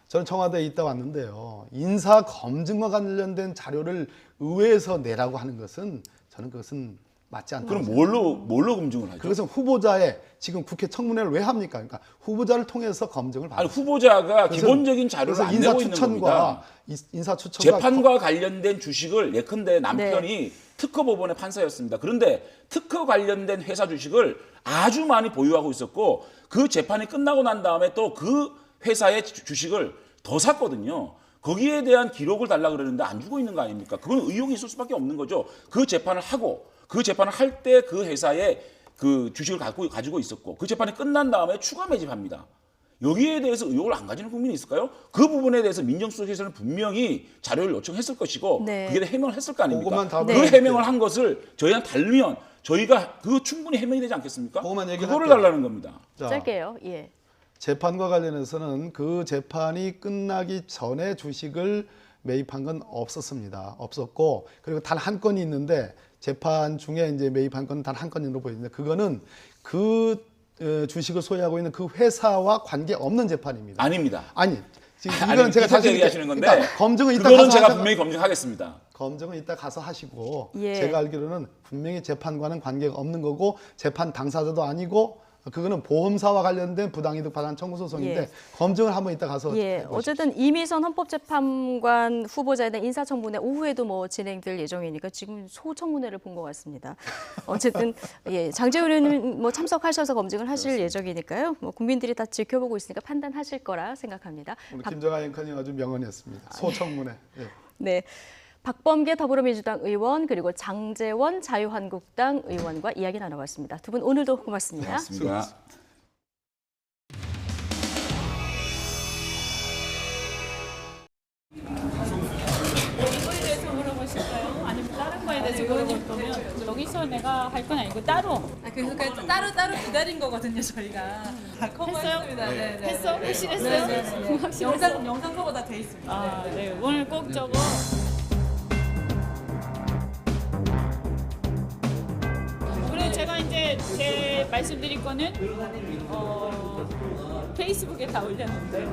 저는 청와대에 있다 왔는데요. 인사 검증과 관련된 자료를 의회에서 내라고 하는 것은 저는 그것은 맞지 않다. 그럼 뭘로 검증을 하죠? 그것은 후보자의 지금 국회 청문회를 왜 합니까? 그러니까 후보자를 통해서 검증을 받아요. 아니 후보자가 기본적인 자료를 안 내고 있는 겁니다. 인사 추천과 재판과 관련된 주식을 예컨대 남편이 특허법원의 판사였습니다. 그런데 특허 관련된 회사 주식을 아주 많이 보유하고 있었고 그 재판이 끝나고 난 다음에 또 그 회사의 주식을 더 샀거든요. 거기에 대한 기록을 달라 그러는데 안 주고 있는 거 아닙니까? 그건 의혹이 있을 수밖에 없는 거죠. 그 재판을 하고 그 재판을 할 때 그 회사에 그 주식을 가지고 있었고 그 재판이 끝난 다음에 추가 매집합니다. 여기에 대해서 의혹을 안 가지는 국민이 있을까요? 그 부분에 대해서 민정수석에서는 분명히 자료를 요청했을 것이고 그게 대해 해명을 했을 거 아닙니까? 그 해명을 한 것을 저희한테 달면 저희가 그 충분히 해명이 되지 않겠습니까? 그거를 달라는 겁니다. 짧게요. 예. 재판과 관련해서는 그 재판이 끝나기 전에 주식을 매입한 건 없었고 그리고 단 한 건이 있는데 재판 중에 이제 매입한 건 단 한 건으로 보이는데 그거는 그 주식을 소유하고 있는 그 회사와 관계 없는 재판입니다. 아닙니다. 아니 지금 이거는 제가 다시 얘기하시는 건데 그러니까 검증은 이따 그거는 가서 제가 분명히 검증하겠습니다. 검증은 이따 가서 하시고 예. 제가 알기로는 분명히 재판과는 관계가 없는 거고 재판 당사자도 아니고 그거는 보험사와 관련된 부당이득 반환 청구 소송인데 예. 검증을 한번 이따 가서 어쨌든 이미선 헌법재판관 후보자에 대한 인사청문회 오후에도 뭐 진행될 예정이니까 지금 소청문회를 본 것 같습니다. 어쨌든 장재훈 의원님 뭐 참석하셔서 검증을 하실 예정이니까요. 뭐 국민들이 다 지켜보고 있으니까 판단하실 거라 생각합니다. 우리 김정아 앵커님 아주 명언이었습니다. 소청문회. 예. 네. 박범계 더불어민주당 의원 그리고 장제원 자유한국당 의원과 이야기 나눠봤습니다. 두 분 오늘도 고맙습니다. 고맙습니다. 이거에 대해서 물어보실까요? 아니면 다른 거에 대해서 물어볼 거면 여기서 내가 할 건 아니고 따로. 그러니까 따로 기다린 거거든요 저희가. 했어요? 네. 했어? 확실했어요? 네. 확실했어? 영상 커버 다 돼 있습니다. 아, 네. 오늘 꼭 저거. 그리고 제가 이제 제 말씀드릴 거는 페이스북에 다 올렸는데.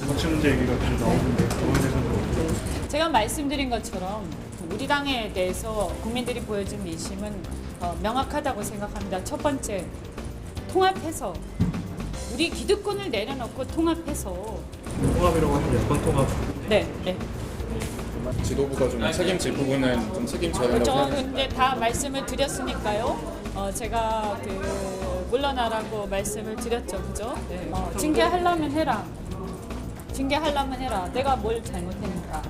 정치 문제 얘기가 계속 나오는데 그거에 대해서는 제가 말씀드린 것처럼 우리 당에 대해서 국민들이 보여준 민심은 명확하다고 생각합니다. 첫 번째, 통합해서 우리 기득권을 내려놓고 통합해서 통합이라고 하면 여권 통합. 네. 지도부가 좀 책임질 부분은 좀 책임져야 된다고 저 생각합니다. 근데 다 말씀을 드렸으니까요. 제가 물러나라고 말씀을 드렸죠, 그죠? 징계하려면 해라. 징계하려면 해라. 내가 뭘 잘못했는가.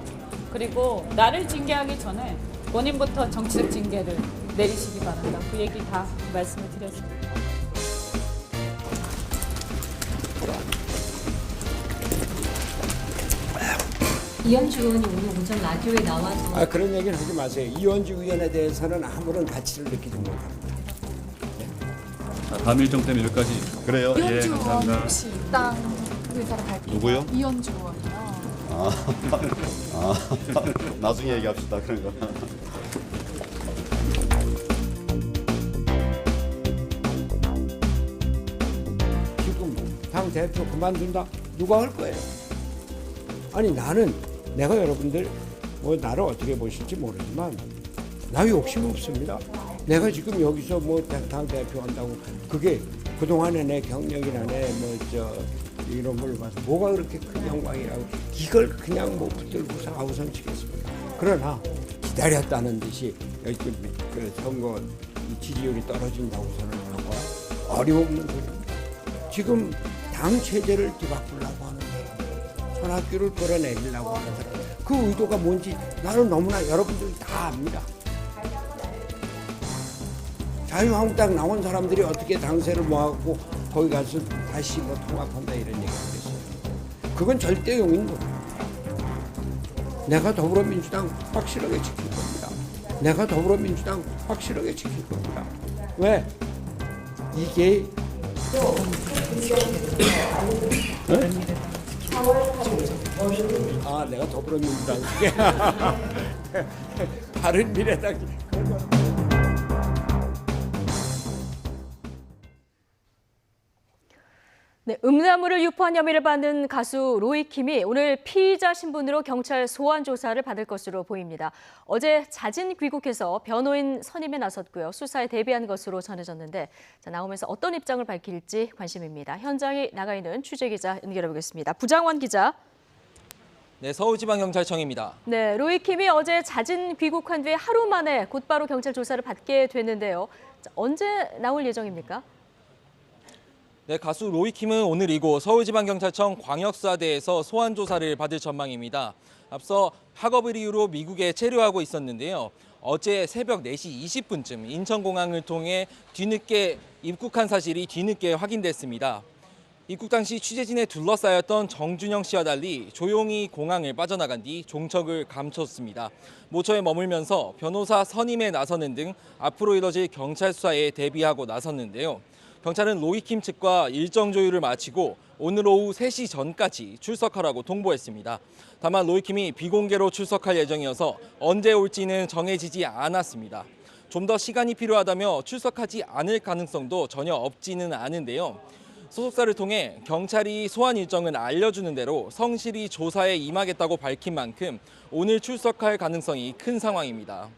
그리고 나를 징계하기 전에 본인부터 정치적 징계를 내리시기 바랍니다. 그 얘기 다 말씀을 드렸습니다. 이현주 의원이 오늘 오전 라디오에 나와서 그런 얘기는 하지 마세요. 이현주 의원에 대해서는 아무런 가치를 느끼지 못합니다. 다음 일정 때문에 여기까지. 그래요? 이현주 의원 감사합니다. 혹시 입당 의사를 밝힌 누구요? 이현주 의원이요. 나중에 얘기합시다. 그런 거. 지금 당 대표 그만둔다? 누가 할 거예요? 아니 나는 내가 여러분들 뭐 나를 어떻게 보실지 모르지만 나 욕심 없습니다. 내가 지금 여기서 뭐 당 대표 한다고 그게 그동안의 내 경력이나 내 이런 걸 봐서 뭐가 그렇게 큰 영광이라고 이걸 그냥 못 붙들고서 아우성 치겠습니다. 그러나 기다렸다는 듯이 그 선거 지지율이 떨어진다고서는 하고 어림없는 소리입니다. 지금 당 체제를 뒤바꾸려고 하는데 손학규를 끌어내리려고 하는데 그 의도가 뭔지 나는 너무나 여러분들이 다 압니다. 자유한국당 나온 사람들이 어떻게 당세를 모아갖고 거기 가서 다시 뭐 통합한다 이런 얘기를 했어요. 그건 절대용인 거예요. 내가 더불어민주당 확실하게 지킬 겁니다. 내가 더불어민주당 확실하게 지킬 겁니다. 왜? 이게 내가 더불어민주당 바른미래당 네, 음란물을 유포한 혐의를 받는 가수 로이킴이 오늘 피의자 신분으로 경찰 소환 조사를 받을 것으로 보입니다. 어제 자진 귀국해서 변호인 선임에 나섰고요. 수사에 대비한 것으로 전해졌는데 나오면서 어떤 입장을 밝힐지 관심입니다. 현장에 나가 있는 취재기자 연결해 보겠습니다. 부장원 기자. 네, 서울지방경찰청입니다. 네, 로이킴이 어제 자진 귀국한 뒤에 하루 만에 곧바로 경찰 조사를 받게 됐는데요. 언제 나올 예정입니까? 네, 가수 로이킴은 오늘 이곳 서울지방경찰청 광역수사대에서 소환 조사를 받을 전망입니다. 앞서 학업을 이유로 미국에 체류하고 있었는데요. 어제 새벽 4시 20분쯤 인천공항을 통해 뒤늦게 입국한 사실이 뒤늦게 확인됐습니다. 입국 당시 취재진에 둘러싸였던 정준영 씨와 달리 조용히 공항을 빠져나간 뒤 종척을 감췄습니다. 모처에 머물면서 변호사 선임에 나서는 등 앞으로 이뤄질 경찰 수사에 대비하고 나섰는데요. 경찰은 로이킴 측과 일정 조율을 마치고 오늘 오후 3시 전까지 출석하라고 통보했습니다. 다만 로이킴이 비공개로 출석할 예정이어서 언제 올지는 정해지지 않았습니다. 좀 더 시간이 필요하다며 출석하지 않을 가능성도 전혀 없지는 않은데요. 소속사를 통해 경찰이 소환 일정을 알려주는 대로 성실히 조사에 임하겠다고 밝힌 만큼 오늘 출석할 가능성이 큰 상황입니다.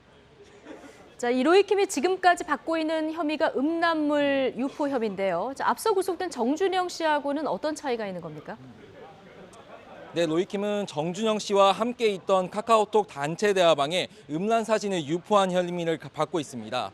자, 이 로이킴이 지금까지 받고 있는 혐의가 음란물 유포 혐의인데요. 자, 앞서 구속된 정준영 씨하고는 어떤 차이가 있는 겁니까? 네, 로이킴은 정준영 씨와 함께 있던 카카오톡 단체 대화방에 음란 사진을 유포한 혐의를 받고 있습니다.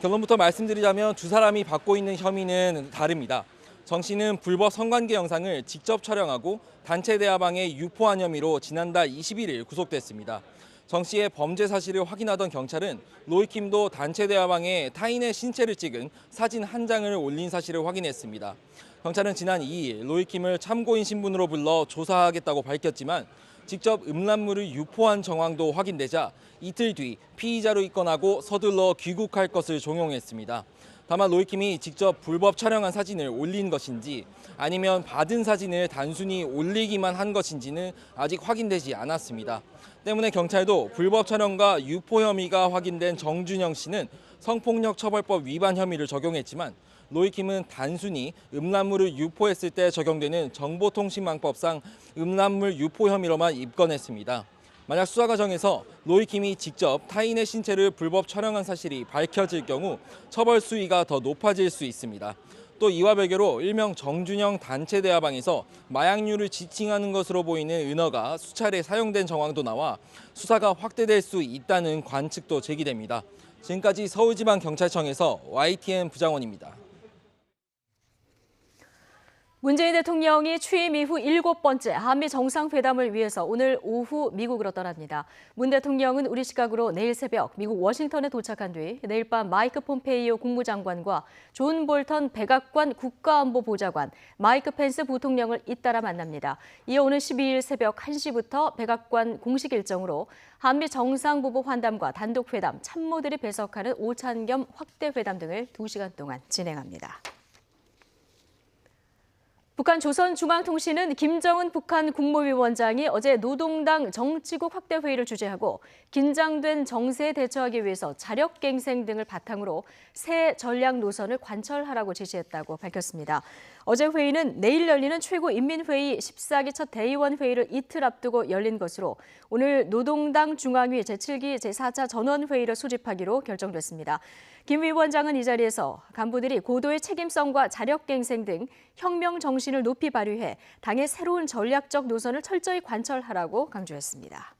결론부터 말씀드리자면 두 사람이 받고 있는 혐의는 다릅니다. 정 씨는 불법 성관계 영상을 직접 촬영하고 단체 대화방에 유포한 혐의로 지난달 21일 구속됐습니다. 정 씨의 범죄 사실을 확인하던 경찰은 로이킴도 단체 대화방에 타인의 신체를 찍은 사진 한 장을 올린 사실을 확인했습니다. 경찰은 지난 2일 로이킴을 참고인 신분으로 불러 조사하겠다고 밝혔지만 직접 음란물을 유포한 정황도 확인되자 이틀 뒤 피의자로 입건하고 서둘러 귀국할 것을 종용했습니다. 다만 로이킴이 직접 불법 촬영한 사진을 올린 것인지 아니면 받은 사진을 단순히 올리기만 한 것인지는 아직 확인되지 않았습니다. 때문에 경찰도 불법 촬영과 유포 혐의가 확인된 정준영 씨는 성폭력 처벌법 위반 혐의를 적용했지만 로이킴은 단순히 음란물을 유포했을 때 적용되는 정보통신망법상 음란물 유포 혐의로만 입건했습니다. 만약 수사 과정에서 로이킴이 직접 타인의 신체를 불법 촬영한 사실이 밝혀질 경우 처벌 수위가 더 높아질 수 있습니다. 또 이와 별개로 일명 정준영 단체 대화방에서 마약류를 지칭하는 것으로 보이는 은어가 수차례 사용된 정황도 나와 수사가 확대될 수 있다는 관측도 제기됩니다. 지금까지 서울지방경찰청에서 YTN 부장원입니다. 문재인 대통령이 취임 이후 7번째 한미 정상회담을 위해서 오늘 오후 미국으로 떠납니다. 문 대통령은 우리 시각으로 내일 새벽 미국 워싱턴에 도착한 뒤 내일 밤 마이크 폼페이오 국무장관과 존 볼턴 백악관 국가안보보좌관, 마이크 펜스 부통령을 잇따라 만납니다. 이어 오는 12일 새벽 1시부터 백악관 공식 일정으로 한미 정상부부 환담과 단독회담, 참모들이 배석하는 오찬 겸 확대회담 등을 2시간 동안 진행합니다. 북한 조선중앙통신은 김정은 북한 국무위원장이 어제 노동당 정치국 확대회의를 주재하고 긴장된 정세에 대처하기 위해서 자력갱생 등을 바탕으로 새 전략 노선을 관철하라고 지시했다고 밝혔습니다. 어제 회의는 내일 열리는 최고인민회의 14기 첫 대의원 회의를 이틀 앞두고 열린 것으로 오늘 노동당 중앙위 제7기 제4차 전원회의를 소집하기로 결정됐습니다. 김 위원장은 이 자리에서 간부들이 고도의 책임성과 자력갱생 등 혁명 정신을 높이 발휘해 당의 새로운 전략적 노선을 철저히 관철하라고 강조했습니다.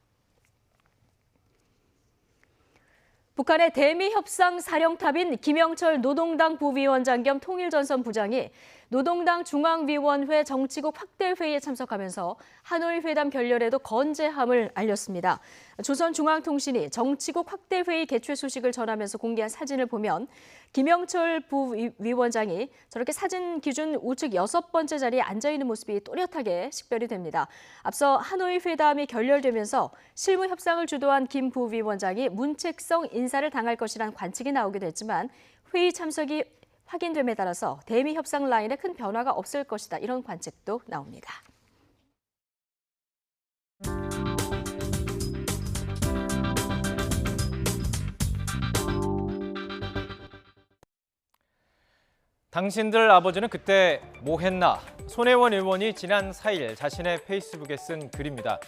북한의 대미협상사령탑인 김영철 노동당 부위원장 겸 통일전선 부장이 노동당 중앙위원회 정치국 확대회의에 참석하면서 하노이 회담 결렬에도 건재함을 알렸습니다. 조선중앙통신이 정치국 확대회의 개최 소식을 전하면서 공개한 사진을 보면 김영철 부위원장이 저렇게 사진 기준 우측 6번째 자리에 앉아있는 모습이 또렷하게 식별이 됩니다. 앞서 하노이 회담이 결렬되면서 실무 협상을 주도한 김 부위원장이 문책성 인사를 당할 것이란 관측이 나오기도 했지만 회의 참석이 확인됨에 따라서 대미 협상 라인에 큰 변화가 없을 것이다. 이런 관측도 나옵니다. 당신들 아버지는 그때 뭐 했나? 손혜원 의원이 지난 4일 자신의 페이스북에 쓴 글입니다.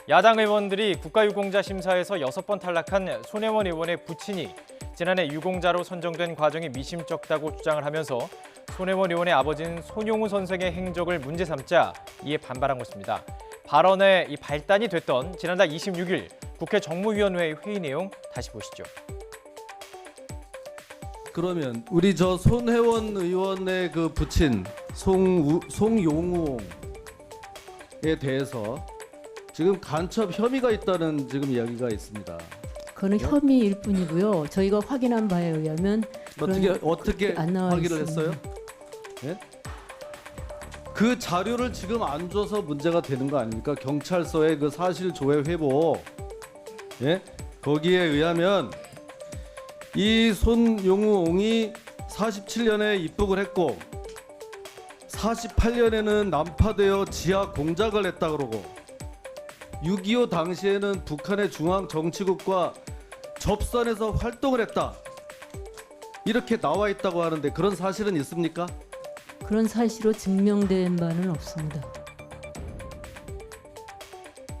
야당 의원들이 국가유공자 심사에서 6번 탈락한 손혜원 의원의 부친이 지난해 유공자로 선정된 과정이 미심쩍다고 주장을 하면서 손혜원 의원의 아버지인 손용우 선생의 행적을 문제 삼자 이에 반발한 것입니다. 발언의 이 발단이 됐던 지난달 26일 국회 정무위원회 회의 내용 다시 보시죠. 그러면 우리 저 손혜원 의원의 그 부친 송용우에 대해서 지금 간첩 혐의가 있다는 지금 이야기가 있습니다. 그거는 혐의일 뿐이고요. 저희가 확인한 바에 의하면 어떻게 확인을 했어요? 예? 그 자료를 지금 안 줘서 문제가 되는 거 아닙니까? 경찰서의 그 사실 조회 회복, 예? 거기에 의하면 이 손용우옹이 47년에 입북을 했고 48년에는 난파되어 지하 공작을 했다 그러고 6.25 당시에는 북한의 중앙 정치국과 접선해서 활동을 했다. 이렇게 나와 있다고 하는데 그런 사실은 있습니까? 그런 사실로 증명된 바는 없습니다.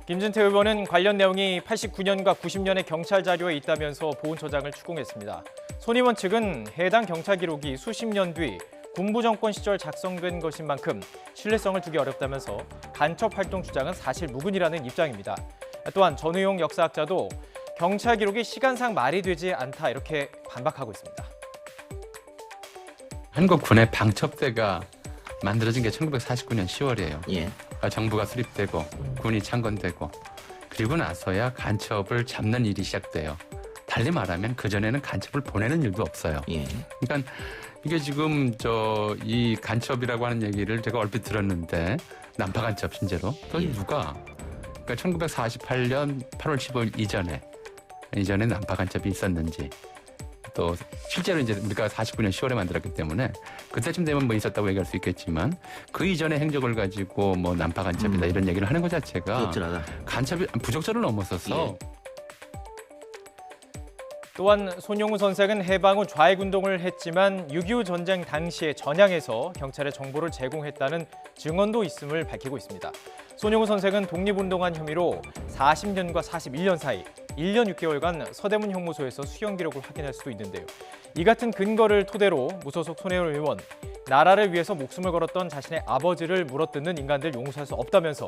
김진태 의원은 관련 내용이 89년과 90년의 경찰 자료에 있다면서 보훈처장을 추궁했습니다. 손 의원 측은 해당 경찰 기록이 수십 년 뒤 군부 정권 시절 작성된 것인 만큼 신뢰성을 두기 어렵다면서 간첩 활동 주장은 사실 무근이라는 입장입니다. 또한 전우용 역사학자도 경찰 기록이 시간상 말이 되지 않다 이렇게 반박하고 있습니다. 한국 군의 방첩대가 만들어진 게 1949년 10월이에요. 예. 정부가 수립되고 군이 창건되고 그리고 나서야 간첩을 잡는 일이 시작돼요. 달리 말하면 그전에는 간첩을 보내는 일도 없어요. 예. 그러니까 이게 지금 이 간첩이라고 하는 얘기를 제가 얼핏 들었는데 난파 간첩 신제로 또 누가 그러니까 1948년 8월 15일 이전에 난파 간첩이 있었는지 또 실제로 이제 우리가 49년 10월에 만들었기 때문에 그때쯤 되면 뭐 있었다고 얘기할 수 있겠지만 그 이전의 행적을 가지고 뭐 난파 간첩이다 이런 얘기를 하는 것 자체가 부적절하다. 간첩이 부적절을 넘어서서 또 또한 손용우 선생은 해방 후 좌익운동을 했지만 6.25 전쟁 당시에 전향해서 경찰에 정보를 제공했다는 증언도 있음을 밝히고 있습니다. 손용우 선생은 독립운동한 혐의로 40년과 41년 사이 1년 6개월간 서대문 형무소에서 수형 기록을 확인할 수도 있는데요. 이 같은 근거를 토대로 무소속 손혜원 의원, 나라를 위해서 목숨을 걸었던 자신의 아버지를 물어뜯는 인간들 용서할 수 없다면서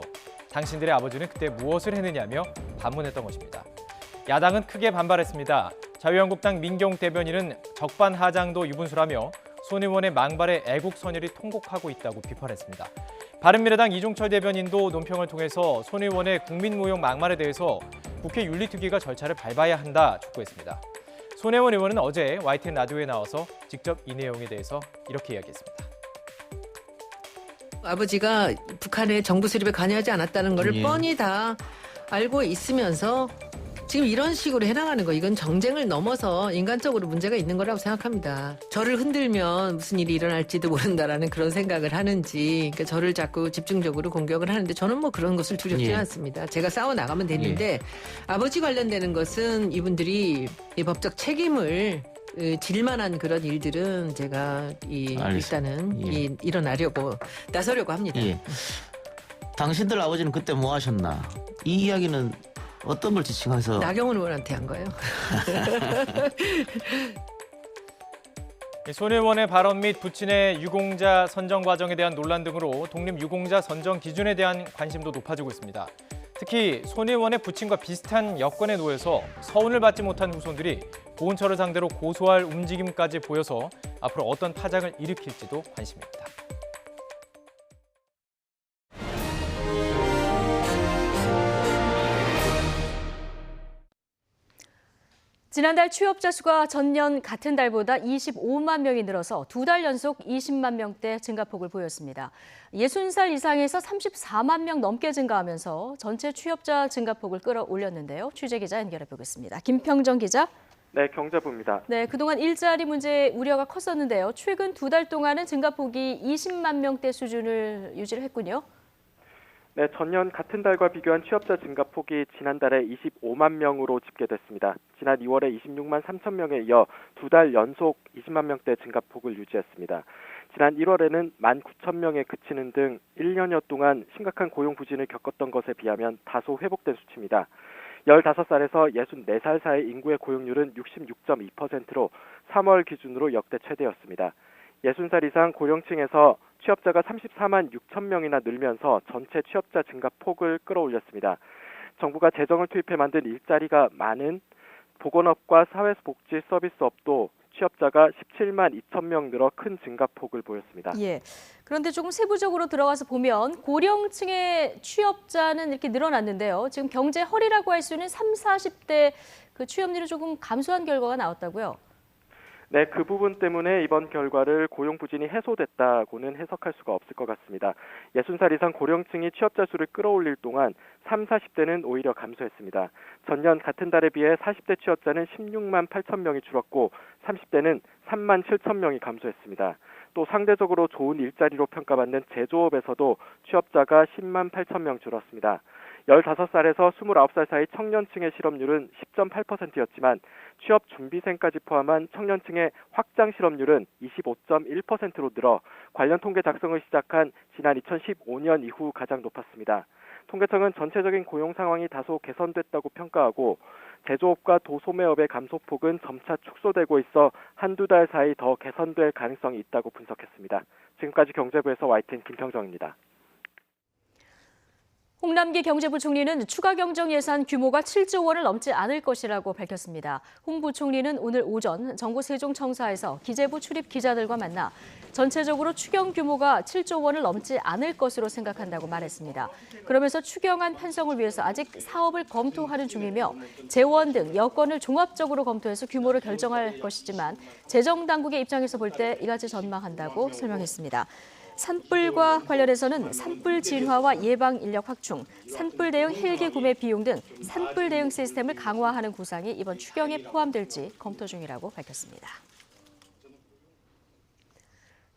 당신들의 아버지는 그때 무엇을 했느냐며 반문했던 것입니다. 야당은 크게 반발했습니다. 자유한국당 민경 대변인은 적반하장도 유분수라며 손 의원의 망발에 애국 선열이 통곡하고 있다고 비판했습니다. 바른미래당 이종철 대변인도 논평을 통해서 손 의원의 국민무용 막말에 대해서 국회 윤리특위가 절차를 밟아야 한다 촉구했습니다. 손혜원 의원은 어제 YTN 라디오에 나와서 직접 이 내용에 대해서 이렇게 이야기했습니다. 아버지가 북한의 정부 수립에 관여하지 않았다는 것을 예. 뻔히 다 알고 있으면서 지금 이런 식으로 해나가는 거, 이건 정쟁을 넘어서 인간적으로 문제가 있는 거라고 생각합니다. 저를 흔들면 무슨 일이 일어날지도 모른다라는 그런 생각을 하는지, 그러니까 저를 자꾸 집중적으로 공격을 하는데 저는 뭐 그런 것을 두렵지 예. 않습니다. 제가 싸워 나가면 되는데 아버지 관련되는 것은 이분들이 이 법적 책임을 질 만한 그런 일들은 제가 일단은 일어나려고 나서려고 합니다. 예. 당신들 아버지는 그때 뭐 하셨나? 이 이야기는 어떤 걸 지칭해서? 나경원 의원한테 한 거예요. 손 의원의 발언 및 부친의 유공자 선정 과정에 대한 논란 등으로 독립 유공자 선정 기준에 대한 관심도 높아지고 있습니다. 특히 손 의원의 부친과 비슷한 여건에 놓여서 서운을 받지 못한 후손들이 보훈처를 상대로 고소할 움직임까지 보여서 앞으로 어떤 파장을 일으킬지도 관심입니다. 지난달 취업자 수가 전년 같은 달보다 25만 명이 늘어서 2달 연속 20만 명대 증가폭을 보였습니다. 60살 이상에서 34만 명 넘게 증가하면서 전체 취업자 증가폭을 끌어올렸는데요. 취재기자 연결해 보겠습니다. 김평정 기자. 네, 경제부입니다. 네, 그동안 일자리 문제 우려가 컸었는데요. 최근 2달 동안은 증가폭이 20만 명대 수준을 유지를 했군요. 네, 전년 같은 달과 비교한 취업자 증가폭이 지난달에 25만 명으로 집계됐습니다. 지난 2월에 26만 3천 명에 이어 2달 연속 20만 명대 증가폭을 유지했습니다. 지난 1월에는 1만 9천 명에 그치는 등 1년여 동안 심각한 고용 부진을 겪었던 것에 비하면 다소 회복된 수치입니다. 15살에서 64살 사이 인구의 고용률은 66.2%로 3월 기준으로 역대 최대였습니다. 60살 이상 고령층에서 취업자가 34만 6천 명이나 늘면서 전체 취업자 증가폭을 끌어올렸습니다. 정부가 재정을 투입해 만든 일자리가 많은 보건업과 사회복지 서비스업도 취업자가 17만 2천 명 늘어 큰 증가폭을 보였습니다. 예. 그런데 조금 세부적으로 들어가서 보면 고령층의 취업자는 이렇게 늘어났는데요. 지금 경제 허리라고 할 수 있는 30, 40대 그 취업률이 조금 감소한 결과가 나왔다고요? 네, 그 부분 때문에 이번 결과를 고용 부진이 해소됐다고는 해석할 수가 없을 것 같습니다. 60살 이상 고령층이 취업자 수를 끌어올릴 동안 30, 40대는 오히려 감소했습니다. 전년 같은 달에 비해 40대 취업자는 16만 8천 명이 줄었고 30대는 3만 7천 명이 감소했습니다. 또 상대적으로 좋은 일자리로 평가받는 제조업에서도 취업자가 10만 8천 명 줄었습니다. 15살에서 29살 사이 청년층의 실업률은 10.8%였지만 취업 준비생까지 포함한 청년층의 확장 실업률은 25.1%로 늘어 관련 통계 작성을 시작한 지난 2015년 이후 가장 높았습니다. 통계청은 전체적인 고용 상황이 다소 개선됐다고 평가하고 제조업과 도소매업의 감소폭은 점차 축소되고 있어 한두 달 사이 더 개선될 가능성이 있다고 분석했습니다. 지금까지 경제부에서 YTN 김평정입니다. 홍남기 경제부총리는 추가 경정 예산 규모가 7조 원을 넘지 않을 것이라고 밝혔습니다. 홍 부총리는 오늘 오전 정부 세종청사에서 기재부 출입 기자들과 만나 전체적으로 추경 규모가 7조 원을 넘지 않을 것으로 생각한다고 말했습니다. 그러면서 추경안 편성을 위해서 아직 사업을 검토하는 중이며 재원 등 여건을 종합적으로 검토해서 규모를 결정할 것이지만 재정당국의 입장에서 볼 때 이같이 전망한다고 설명했습니다. 산불과 관련해서는 산불 진화와 예방 인력 확충, 산불 대응 헬기 구매 비용 등 산불 대응 시스템을 강화하는 구상이 이번 추경에 포함될지 검토 중이라고 밝혔습니다.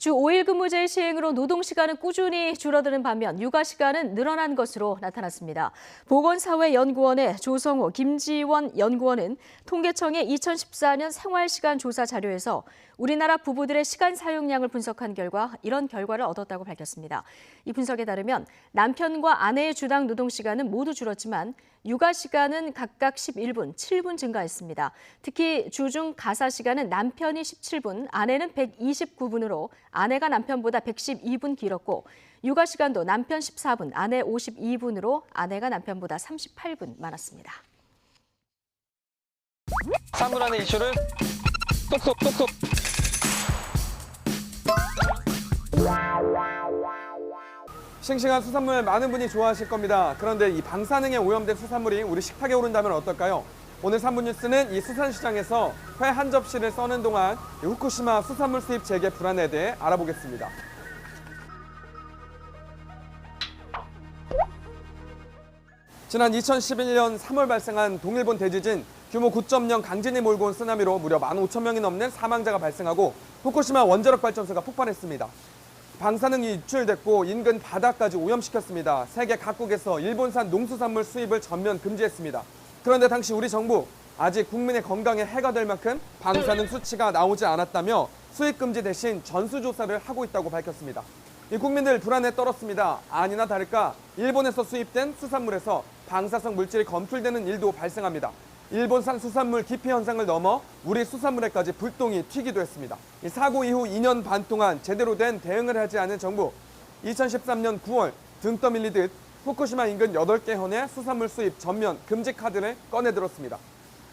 주 5일 근무제의 시행으로 노동시간은 꾸준히 줄어드는 반면 육아시간은 늘어난 것으로 나타났습니다. 보건사회연구원의 조성호, 김지원 연구원은 통계청의 2014년 생활시간 조사 자료에서 우리나라 부부들의 시간 사용량을 분석한 결과 이런 결과를 얻었다고 밝혔습니다. 이 분석에 따르면 남편과 아내의 주당 노동시간은 모두 줄었지만 육아시간은 각각 11분, 7분 증가했습니다. 특히 주중 가사시간은 남편이 17분, 아내는 129분으로 아내가 남편보다 112분 길었고 육아시간도 남편 14분, 아내 52분으로 아내가 남편보다 38분 많았습니다. 3분 안에 이슈를 톡톡톡톡. 싱싱한 수산물 많은 분이 좋아하실 겁니다. 그런데 이 방사능에 오염된 수산물이 우리 식탁에 오른다면 어떨까요? 오늘 3분 뉴스는 이 수산시장에서 회 한 접시를 써는 동안 후쿠시마 수산물 수입 재개 불안에 대해 알아보겠습니다. 지난 2011년 3월 발생한 동일본 대지진, 규모 9.0 강진이 몰고 온 쓰나미로 무려 15,000명이 넘는 사망자가 발생하고 후쿠시마 원자력 발전소가 폭발했습니다. 방사능이 유출됐고 인근 바다까지 오염시켰습니다. 세계 각국에서 일본산 농수산물 수입을 전면 금지했습니다. 그런데 당시 우리 정부 아직 국민의 건강에 해가 될 만큼 방사능 수치가 나오지 않았다며 수입 금지 대신 전수조사를 하고 있다고 밝혔습니다. 이 국민들 불안에 떨었습니다. 아니나 다를까 일본에서 수입된 수산물에서 방사성 물질이 검출되는 일도 발생합니다. 일본산 수산물 기피 현상을 넘어 우리 수산물에까지 불똥이 튀기도 했습니다. 이 사고 이후 2년 반 동안 제대로 된 대응을 하지 않은 정부. 2013년 9월 등 떠밀리듯 후쿠시마 인근 8개 현의 수산물 수입 전면 금지 카드를 꺼내들었습니다.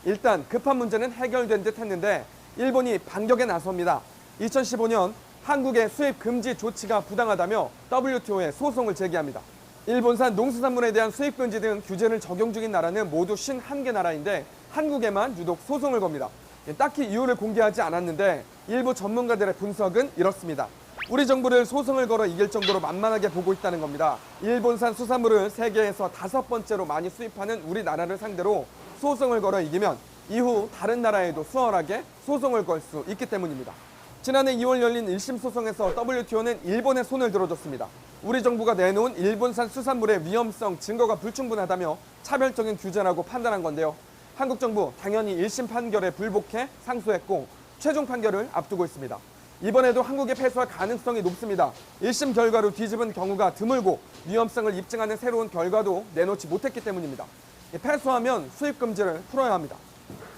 일단 급한 문제는 해결된 듯 했는데 일본이 반격에 나섭니다. 2015년 한국의 수입 금지 조치가 부당하다며 WTO에 소송을 제기합니다. 일본산 농수산물에 대한 수입 금지 등 규제를 적용 중인 나라는 모두 51개 나라인데 한국에만 유독 소송을 겁니다. 딱히 이유를 공개하지 않았는데 일부 전문가들의 분석은 이렇습니다. 우리 정부를 소송을 걸어 이길 정도로 만만하게 보고 있다는 겁니다. 일본산 수산물을 세계에서 5번째로 많이 수입하는 우리나라를 상대로 소송을 걸어 이기면 이후 다른 나라에도 수월하게 소송을 걸 수 있기 때문입니다. 지난해 2월 열린 1심 소송에서 WTO는 일본의 손을 들어줬습니다. 우리 정부가 내놓은 일본산 수산물의 위험성 증거가 불충분하다며 차별적인 규제라고 판단한 건데요. 한국 정부 당연히 1심 판결에 불복해 상소했고 최종 판결을 앞두고 있습니다. 이번에도 한국에 패소할 가능성이 높습니다. 1심 결과로 뒤집은 경우가 드물고 위험성을 입증하는 새로운 결과도 내놓지 못했기 때문입니다. 패소하면 수입 금지를 풀어야 합니다.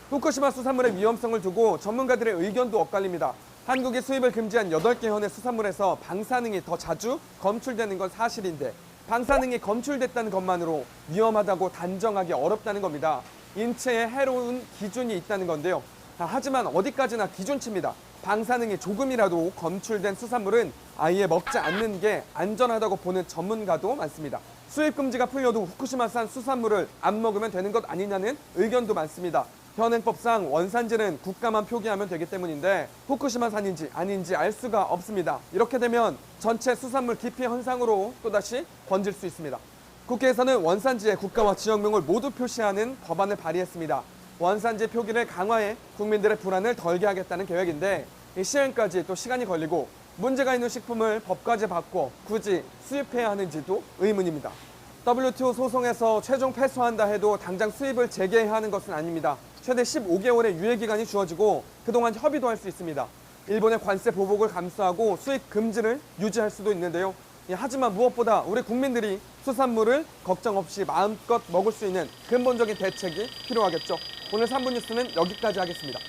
후쿠시마 수산물의 위험성을 두고 전문가들의 의견도 엇갈립니다. 한국이 수입을 금지한 8개 현의 수산물에서 방사능이 더 자주 검출되는 건 사실인데 방사능이 검출됐다는 것만으로 위험하다고 단정하기 어렵다는 겁니다. 인체에 해로운 기준이 있다는 건데요. 하지만 어디까지나 기준치입니다. 방사능이 조금이라도 검출된 수산물은 아예 먹지 않는 게 안전하다고 보는 전문가도 많습니다. 수입 금지가 풀려도 후쿠시마산 수산물을 안 먹으면 되는 것 아니냐는 의견도 많습니다. 현행법상 원산지는 국가만 표기하면 되기 때문인데 후쿠시마산인지 아닌지 알 수가 없습니다. 이렇게 되면 전체 수산물 기피 현상으로 또다시 번질 수 있습니다. 국회에서는 원산지에 국가와 지역명을 모두 표시하는 법안을 발의했습니다. 원산지 표기를 강화해 국민들의 불안을 덜게 하겠다는 계획인데 이 시행까지 또 시간이 걸리고 문제가 있는 식품을 법까지 바꿔 굳이 수입해야 하는지도 의문입니다. WTO 소송에서 최종 패소한다 해도 당장 수입을 재개해야 하는 것은 아닙니다. 최대 15개월의 유예기간이 주어지고 그동안 협의도 할 수 있습니다. 일본의 관세 보복을 감수하고 수입 금지를 유지할 수도 있는데요. 하지만 무엇보다 우리 국민들이 수산물을 걱정 없이 마음껏 먹을 수 있는 근본적인 대책이 필요하겠죠. 오늘 3분 뉴스는 여기까지 하겠습니다.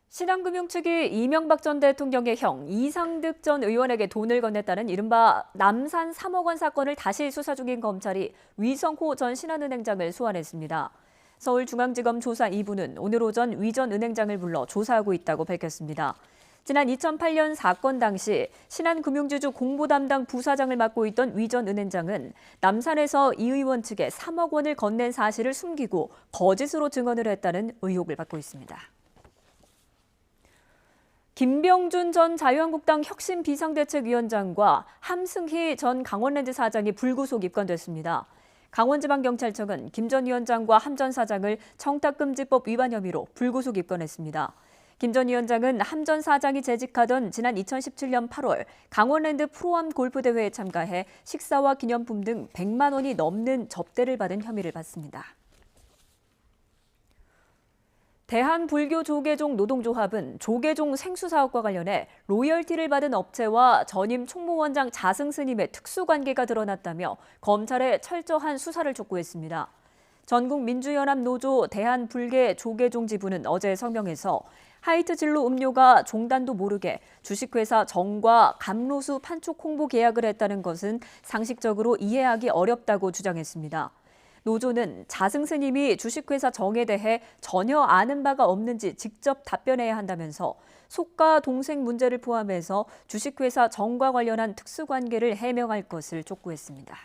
신한금융 측이 이명박 전 대통령의 형 이상득 전 의원에게 돈을 건넸다는 이른바 남산 3억 원 사건을 다시 수사 중인 검찰이 위성호 전 신한은행장을 소환했습니다. 서울중앙지검 조사 2부는 오늘 오전 위 전 은행장을 불러 조사하고 있다고 밝혔습니다. 지난 2008년 사건 당시 신한금융지주 공보 담당 부사장을 맡고 있던 위 전 은행장은 남산에서 이 의원 측에 3억 원을 건넨 사실을 숨기고 거짓으로 증언을 했다는 의혹을 받고 있습니다. 김병준 전 자유한국당 혁신 비상대책위원장과 함승희 전 강원랜드 사장이 불구속 입건됐습니다. 강원지방경찰청은 김 전 위원장과 함 전 사장을 청탁금지법 위반 혐의로 불구속 입건했습니다. 김 전 위원장은 함 전 사장이 재직하던 지난 2017년 8월 강원랜드 프로암 골프대회에 참가해 식사와 기념품 등 100만 원이 넘는 접대를 받은 혐의를 받습니다. 대한불교조계종 노동조합은 조계종 생수사업과 관련해 로열티를 받은 업체와 전임 총무원장 자승 스님의 특수관계가 드러났다며 검찰에 철저한 수사를 촉구했습니다. 전국민주연합 노조 대한불계 조계종 지부는 어제 성명에서 하이트 진로 음료가 종단도 모르게 주식회사 정과 감로수 판촉 홍보 계약을 했다는 것은 상식적으로 이해하기 어렵다고 주장했습니다. 노조는 자승 스님이 주식회사 정에 대해 전혀 아는 바가 없는지 직접 답변해야 한다면서 속가 동생 문제를 포함해서 주식회사 정과 관련한 특수관계를 해명할 것을 촉구했습니다.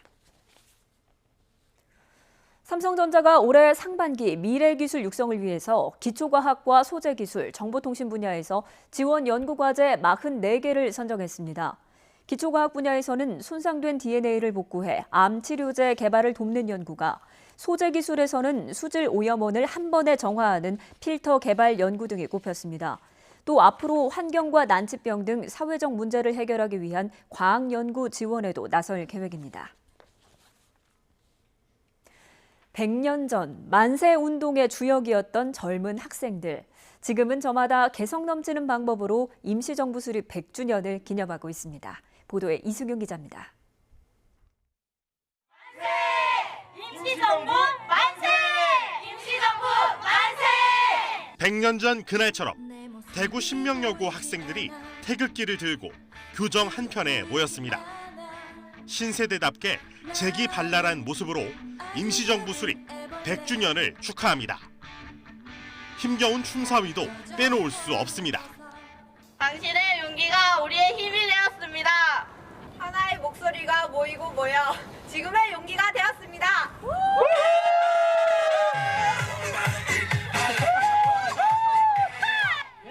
삼성전자가 올해 상반기 미래기술 육성을 위해서 기초과학과 소재기술, 정보통신 분야에서 지원 연구과제 44개를 선정했습니다. 기초과학 분야에서는 손상된 DNA를 복구해 암 치료제 개발을 돕는 연구가, 소재기술에서는 수질 오염원을 한 번에 정화하는 필터 개발 연구 등이 꼽혔습니다. 또 앞으로 환경과 난치병 등 사회적 문제를 해결하기 위한 과학연구 지원에도 나설 계획입니다. 100년 전 만세 운동의 주역이었던 젊은 학생들. 지금은 저마다 개성 넘치는 방법으로 임시정부 수립 100주년을 기념하고 있습니다. 보도에 이승윤 기자입니다. 임시정부 만세! 임시정부 만세! 100년 전 그날처럼 대구 신명여고 학생들이 태극기를 들고 교정 한편에 모였습니다. 신세대답게 재기발랄한 모습으로 임시정부 수립 100주년을 축하합니다. 힘겨운 춤사위도 빼놓을 수 없습니다. 당신의 용기가 우리의 힘이 되었습니다. 하나의 목소리가 모이고 모여 지금의 용기가 되었습니다.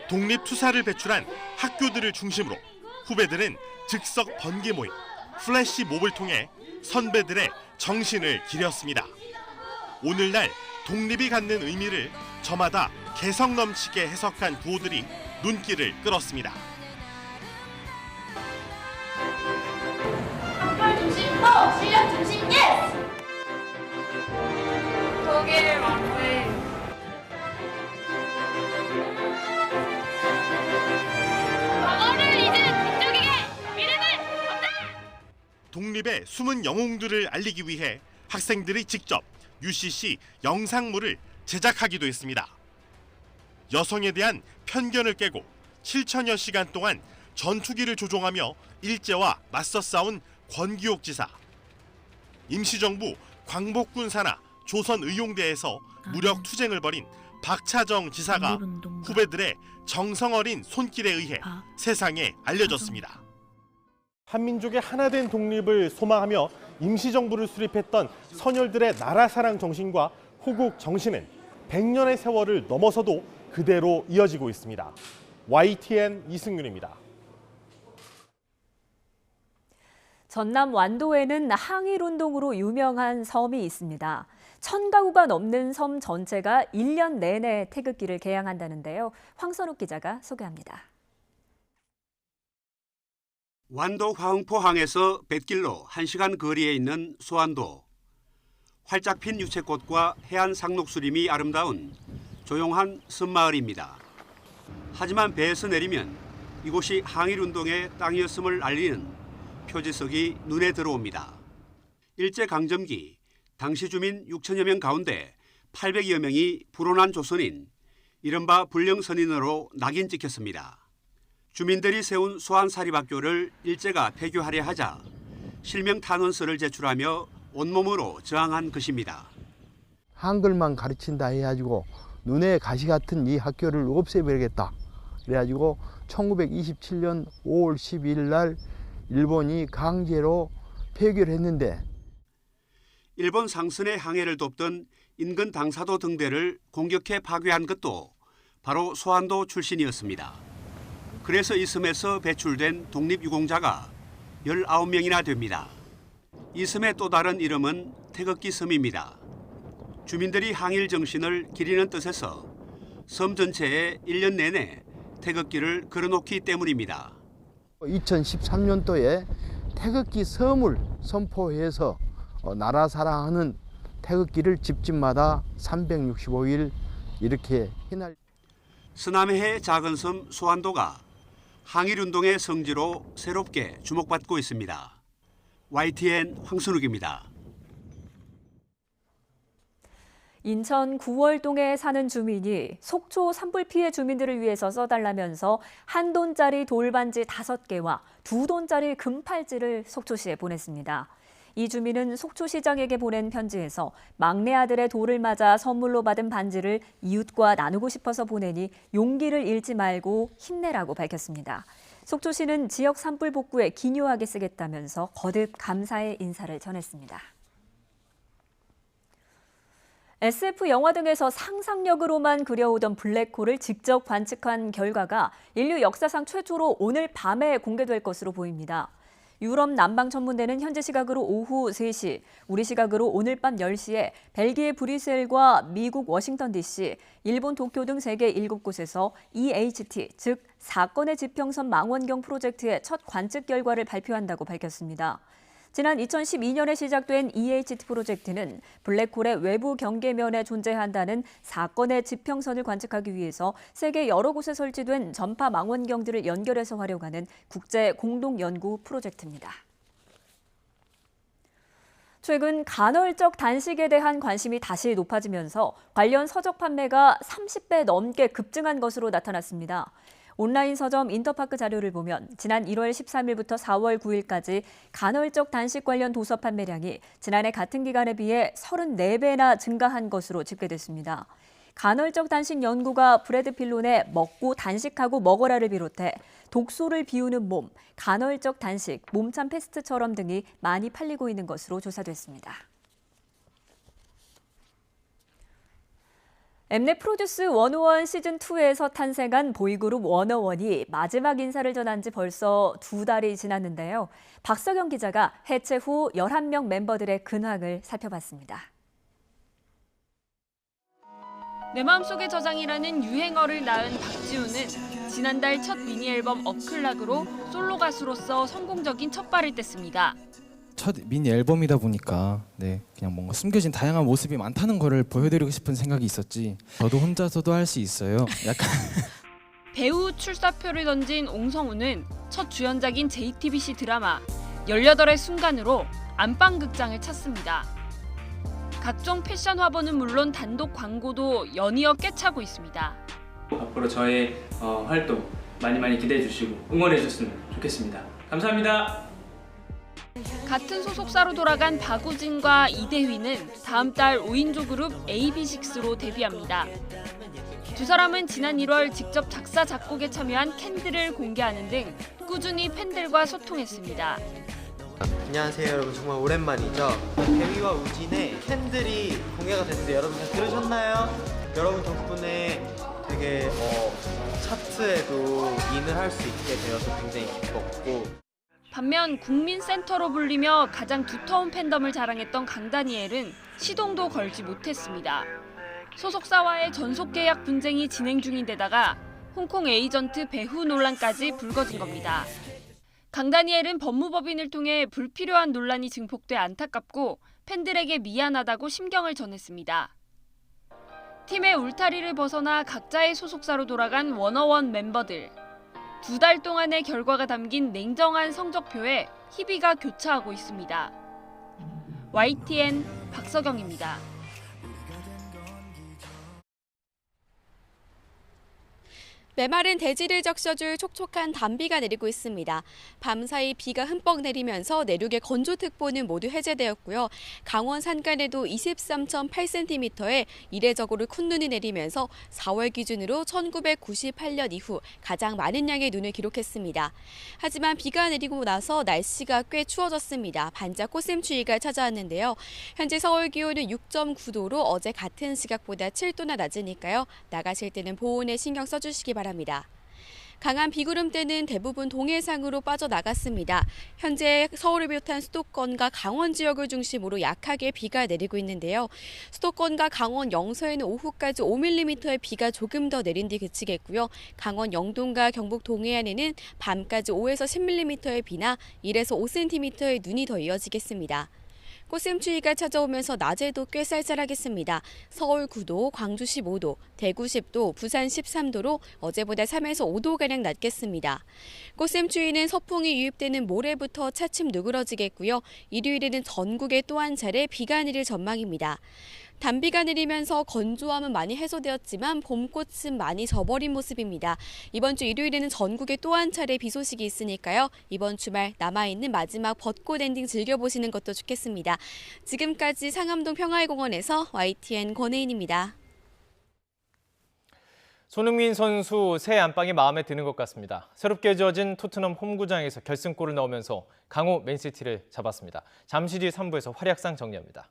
독립투사를 배출한 학교들을 중심으로 후배들은 즉석 번개 모임, 플래시 몹을 통해 선배들의 정신을 기렸습니다. 오늘날 독립이 갖는 의미를 저마다 개성 넘치게 해석한 구호들이 눈길을 끌었습니다. 한발 중심 고! 실력 중심 예스! 독일 만세! 과거를 잊은 민족에게 미래는 없다! 독립의 숨은 영웅들을 알리기 위해 학생들이 직접 UCC 영상물을 제작하기도 했습니다. 여성에 대한 편견을 깨고 7천여 시간 동안 전투기를 조종하며 일제와 맞서 싸운 권기옥 지사. 임시정부 광복군 산하 조선의용대에서 무력 투쟁을 벌인 박차정 지사가 후배들의 정성 어린 손길에 의해 세상에 알려졌습니다. 한민족의 하나된 독립을 소망하며 임시정부를 수립했던 선열들의 나라사랑 정신과 호국 정신은 100년의 세월을 넘어서도 그대로 이어지고 있습니다. YTN 이승윤입니다. 전남 완도에는 항일운동으로 유명한 섬이 있습니다. 1000가구가 넘는 섬 전체가 1년 내내 태극기를 개양한다는데요. 황선욱 기자가 소개합니다. 완도 화흥포항에서 뱃길로 1시간 거리에 있는 소안도. 활짝 핀 유채꽃과 해안 상록수림이 아름다운 조용한 섬마을입니다. 하지만 배에서 내리면 이곳이 항일운동의 땅이었음을 알리는 표지석이 눈에 들어옵니다. 일제강점기 당시 주민 6천여 명 가운데 800여 명이 불온한 조선인, 이른바 불령선인으로 낙인 찍혔습니다. 주민들이 세운 소환사립학교를 일제가 폐교하려 하자 실명 탄원서를 제출하며 온몸으로 저항한 것입니다. 한글만 가르친다 해가지고 눈에 가시 같은 이 학교를 없애버리겠다 그래가지고 1927년 5월 12일 날 일본이 강제로 폐기를 했는데 일본 상선의 항해를 돕던 인근 당사도 등대를 공격해 파괴한 것도 바로 소환도 출신이었습니다. 그래서 이 섬에서 배출된 독립유공자가 19명이나 됩니다. 이 섬의 또 다른 이름은 태극기 섬입니다. 주민들이 항일 정신을 기리는 뜻에서 섬 전체에 1년 내내 태극기를 걸어놓기 때문입니다. 2013년도에 태극기 섬을 선포해서 나라 사랑하는 태극기를 집집마다 365일 이렇게 휘날. 서남해의 작은 섬 소환도가 항일운동의 성지로 새롭게 주목받고 있습니다. YTN 황순욱입니다. 인천 구월동에 사는 주민이 속초 산불 피해 주민들을 위해서 써달라면서 $1돈짜리 돌반지 5개와 $2돈짜리 금팔찌를 속초시에 보냈습니다. 이 주민은 속초시장에게 보낸 편지에서 막내 아들의 돌을 맞아 선물로 받은 반지를 이웃과 나누고 싶어서 보내니 용기를 잃지 말고 힘내라고 밝혔습니다. 속초시는 지역 산불 복구에 기묘하게 쓰겠다면서 거듭 감사의 인사를 전했습니다. SF 영화 등에서 상상력으로만 그려오던 블랙홀을 직접 관측한 결과가 인류 역사상 최초로 오늘 밤에 공개될 것으로 보입니다. 유럽 남방천문대는 현지 시각으로 오후 3시, 우리 시각으로 오늘 밤 10시에 벨기에 브뤼셀과 미국 워싱턴 DC, 일본 도쿄 등 세계 7곳에서 EHT, 즉 사건의 지평선 망원경 프로젝트의 첫 관측 결과를 발표한다고 밝혔습니다. 지난 2012년에 시작된 EHT 프로젝트는 블랙홀의 외부 경계면에 존재한다는 사건의 지평선을 관측하기 위해서 세계 여러 곳에 설치된 전파 망원경들을 연결해서 활용하는 국제 공동 연구 프로젝트입니다. 최근 간헐적 단식에 대한 관심이 다시 높아지면서 관련 서적 판매가 30배 넘게 급증한 것으로 나타났습니다. 온라인 서점 인터파크 자료를 보면 지난 1월 13일부터 4월 9일까지 간헐적 단식 관련 도서 판매량이 지난해 같은 기간에 비해 34배나 증가한 것으로 집계됐습니다. 간헐적 단식 연구가 브래드 필론의 먹고 단식하고 먹어라를 비롯해 독소를 비우는 몸, 간헐적 단식, 몸참 패스트처럼 등이 많이 팔리고 있는 것으로 조사됐습니다. 엠넷 프로듀스 101 시즌2에서 탄생한 보이그룹 워너원이 마지막 인사를 전한 지 벌써 2달이 지났는데요. 박석영 기자가 해체 후 11명 멤버들의 근황을 살펴봤습니다. 내 마음속의 저장이라는 유행어를 낳은 박지훈은 지난달 첫 미니 앨범 어클락으로 솔로 가수로서 성공적인 첫발을 뗐습니다. 첫 미니 앨범이다 보니까 그냥 뭔가 숨겨진 다양한 모습이 많다는 거를 보여드리고 싶은 생각이 있었지. 저도 혼자서도 할 수 있어요. 약간 배우 출사표를 던진 옹성우는 첫 주연작인 JTBC 드라마 18의 순간으로 안방극장을 찾습니다. 각종 패션 화보는 물론 단독 광고도 연이어 꿰차고 있습니다. 앞으로 저의 활동 많이 기대해 주시고 응원해 주셨으면 좋겠습니다. 감사합니다. 같은 소속사로 돌아간 박우진과 이대휘는 다음 달 5인조 그룹 AB6IX로 데뷔합니다. 두 사람은 지난 1월 직접 작사, 작곡에 참여한 캔들을 공개하는 등 꾸준히 팬들과 소통했습니다. 안녕하세요 여러분, 정말 오랜만이죠. 대휘와 우진의 캔들이 공개가 됐는데 여러분 잘 들으셨나요? 여러분 덕분에 되게 차트에도 인을 할 수 있게 되어서 굉장히 기뻤고, 반면 국민센터로 불리며 가장 두터운 팬덤을 자랑했던 강다니엘은 시동도 걸지 못했습니다. 소속사와의 전속 계약 분쟁이 진행 중인데다가 홍콩 에이전트 배후 논란까지 불거진 겁니다. 강다니엘은 법무법인을 통해 불필요한 논란이 증폭돼 안타깝고 팬들에게 미안하다고 심경을 전했습니다. 팀의 울타리를 벗어나 각자의 소속사로 돌아간 워너원 멤버들. 2달 동안의 결과가 담긴 냉정한 성적표에 희비가 교차하고 있습니다. YTN 박석영입니다. 메마른 대지를 적셔줄 촉촉한 단비가 내리고 있습니다. 밤사이 비가 흠뻑 내리면서 내륙의 건조특보는 모두 해제되었고요. 강원 산간에도 23.8cm의 이례적으로 큰 눈이 내리면서 4월 기준으로 1998년 이후 가장 많은 양의 눈을 기록했습니다. 하지만 비가 내리고 나서 날씨가 꽤 추워졌습니다. 반짝 꽃샘추위가 찾아왔는데요. 현재 서울 기온은 6.9도로 어제 같은 시각보다 7도나 낮으니까요. 나가실 때는 보온에 신경 써주시기 바랍니다. 강한 비구름대는 대부분 동해상으로 빠져나갔습니다. 현재 서울을 비롯한 수도권과 강원 지역을 중심으로 약하게 비가 내리고 있는데요. 수도권과 강원 영서에는 오후까지 5mm의 비가 조금 더 내린 뒤 그치겠고요. 강원 영동과 경북 동해안에는 밤까지 5에서 10mm의 비나 1에서 5cm의 눈이 더 이어지겠습니다. 꽃샘추위가 찾아오면서 낮에도 꽤 쌀쌀하겠습니다. 서울 9도, 광주 15도, 대구 10도, 부산 13도로 어제보다 3에서 5도가량 낮겠습니다. 꽃샘추위는 서풍이 유입되는 모레부터 차츰 누그러지겠고요. 일요일에는 전국에 또 한 차례 비가 내릴 전망입니다. 단비가 내리면서 건조함은 많이 해소되었지만 봄꽃은 많이 져버린 모습입니다. 이번 주 일요일에는 전국에 또 한 차례 비 소식이 있으니까요. 이번 주말 남아있는 마지막 벚꽃 엔딩 즐겨보시는 것도 좋겠습니다. 지금까지 상암동 평화공원에서 YTN 권혜인입니다. 손흥민 선수 새 안방이 마음에 드는 것 같습니다. 새롭게 지어진 토트넘 홈구장에서 결승골을 넣으면서 강호 맨시티를 잡았습니다. 잠시 뒤 3부에서 활약상 정리합니다.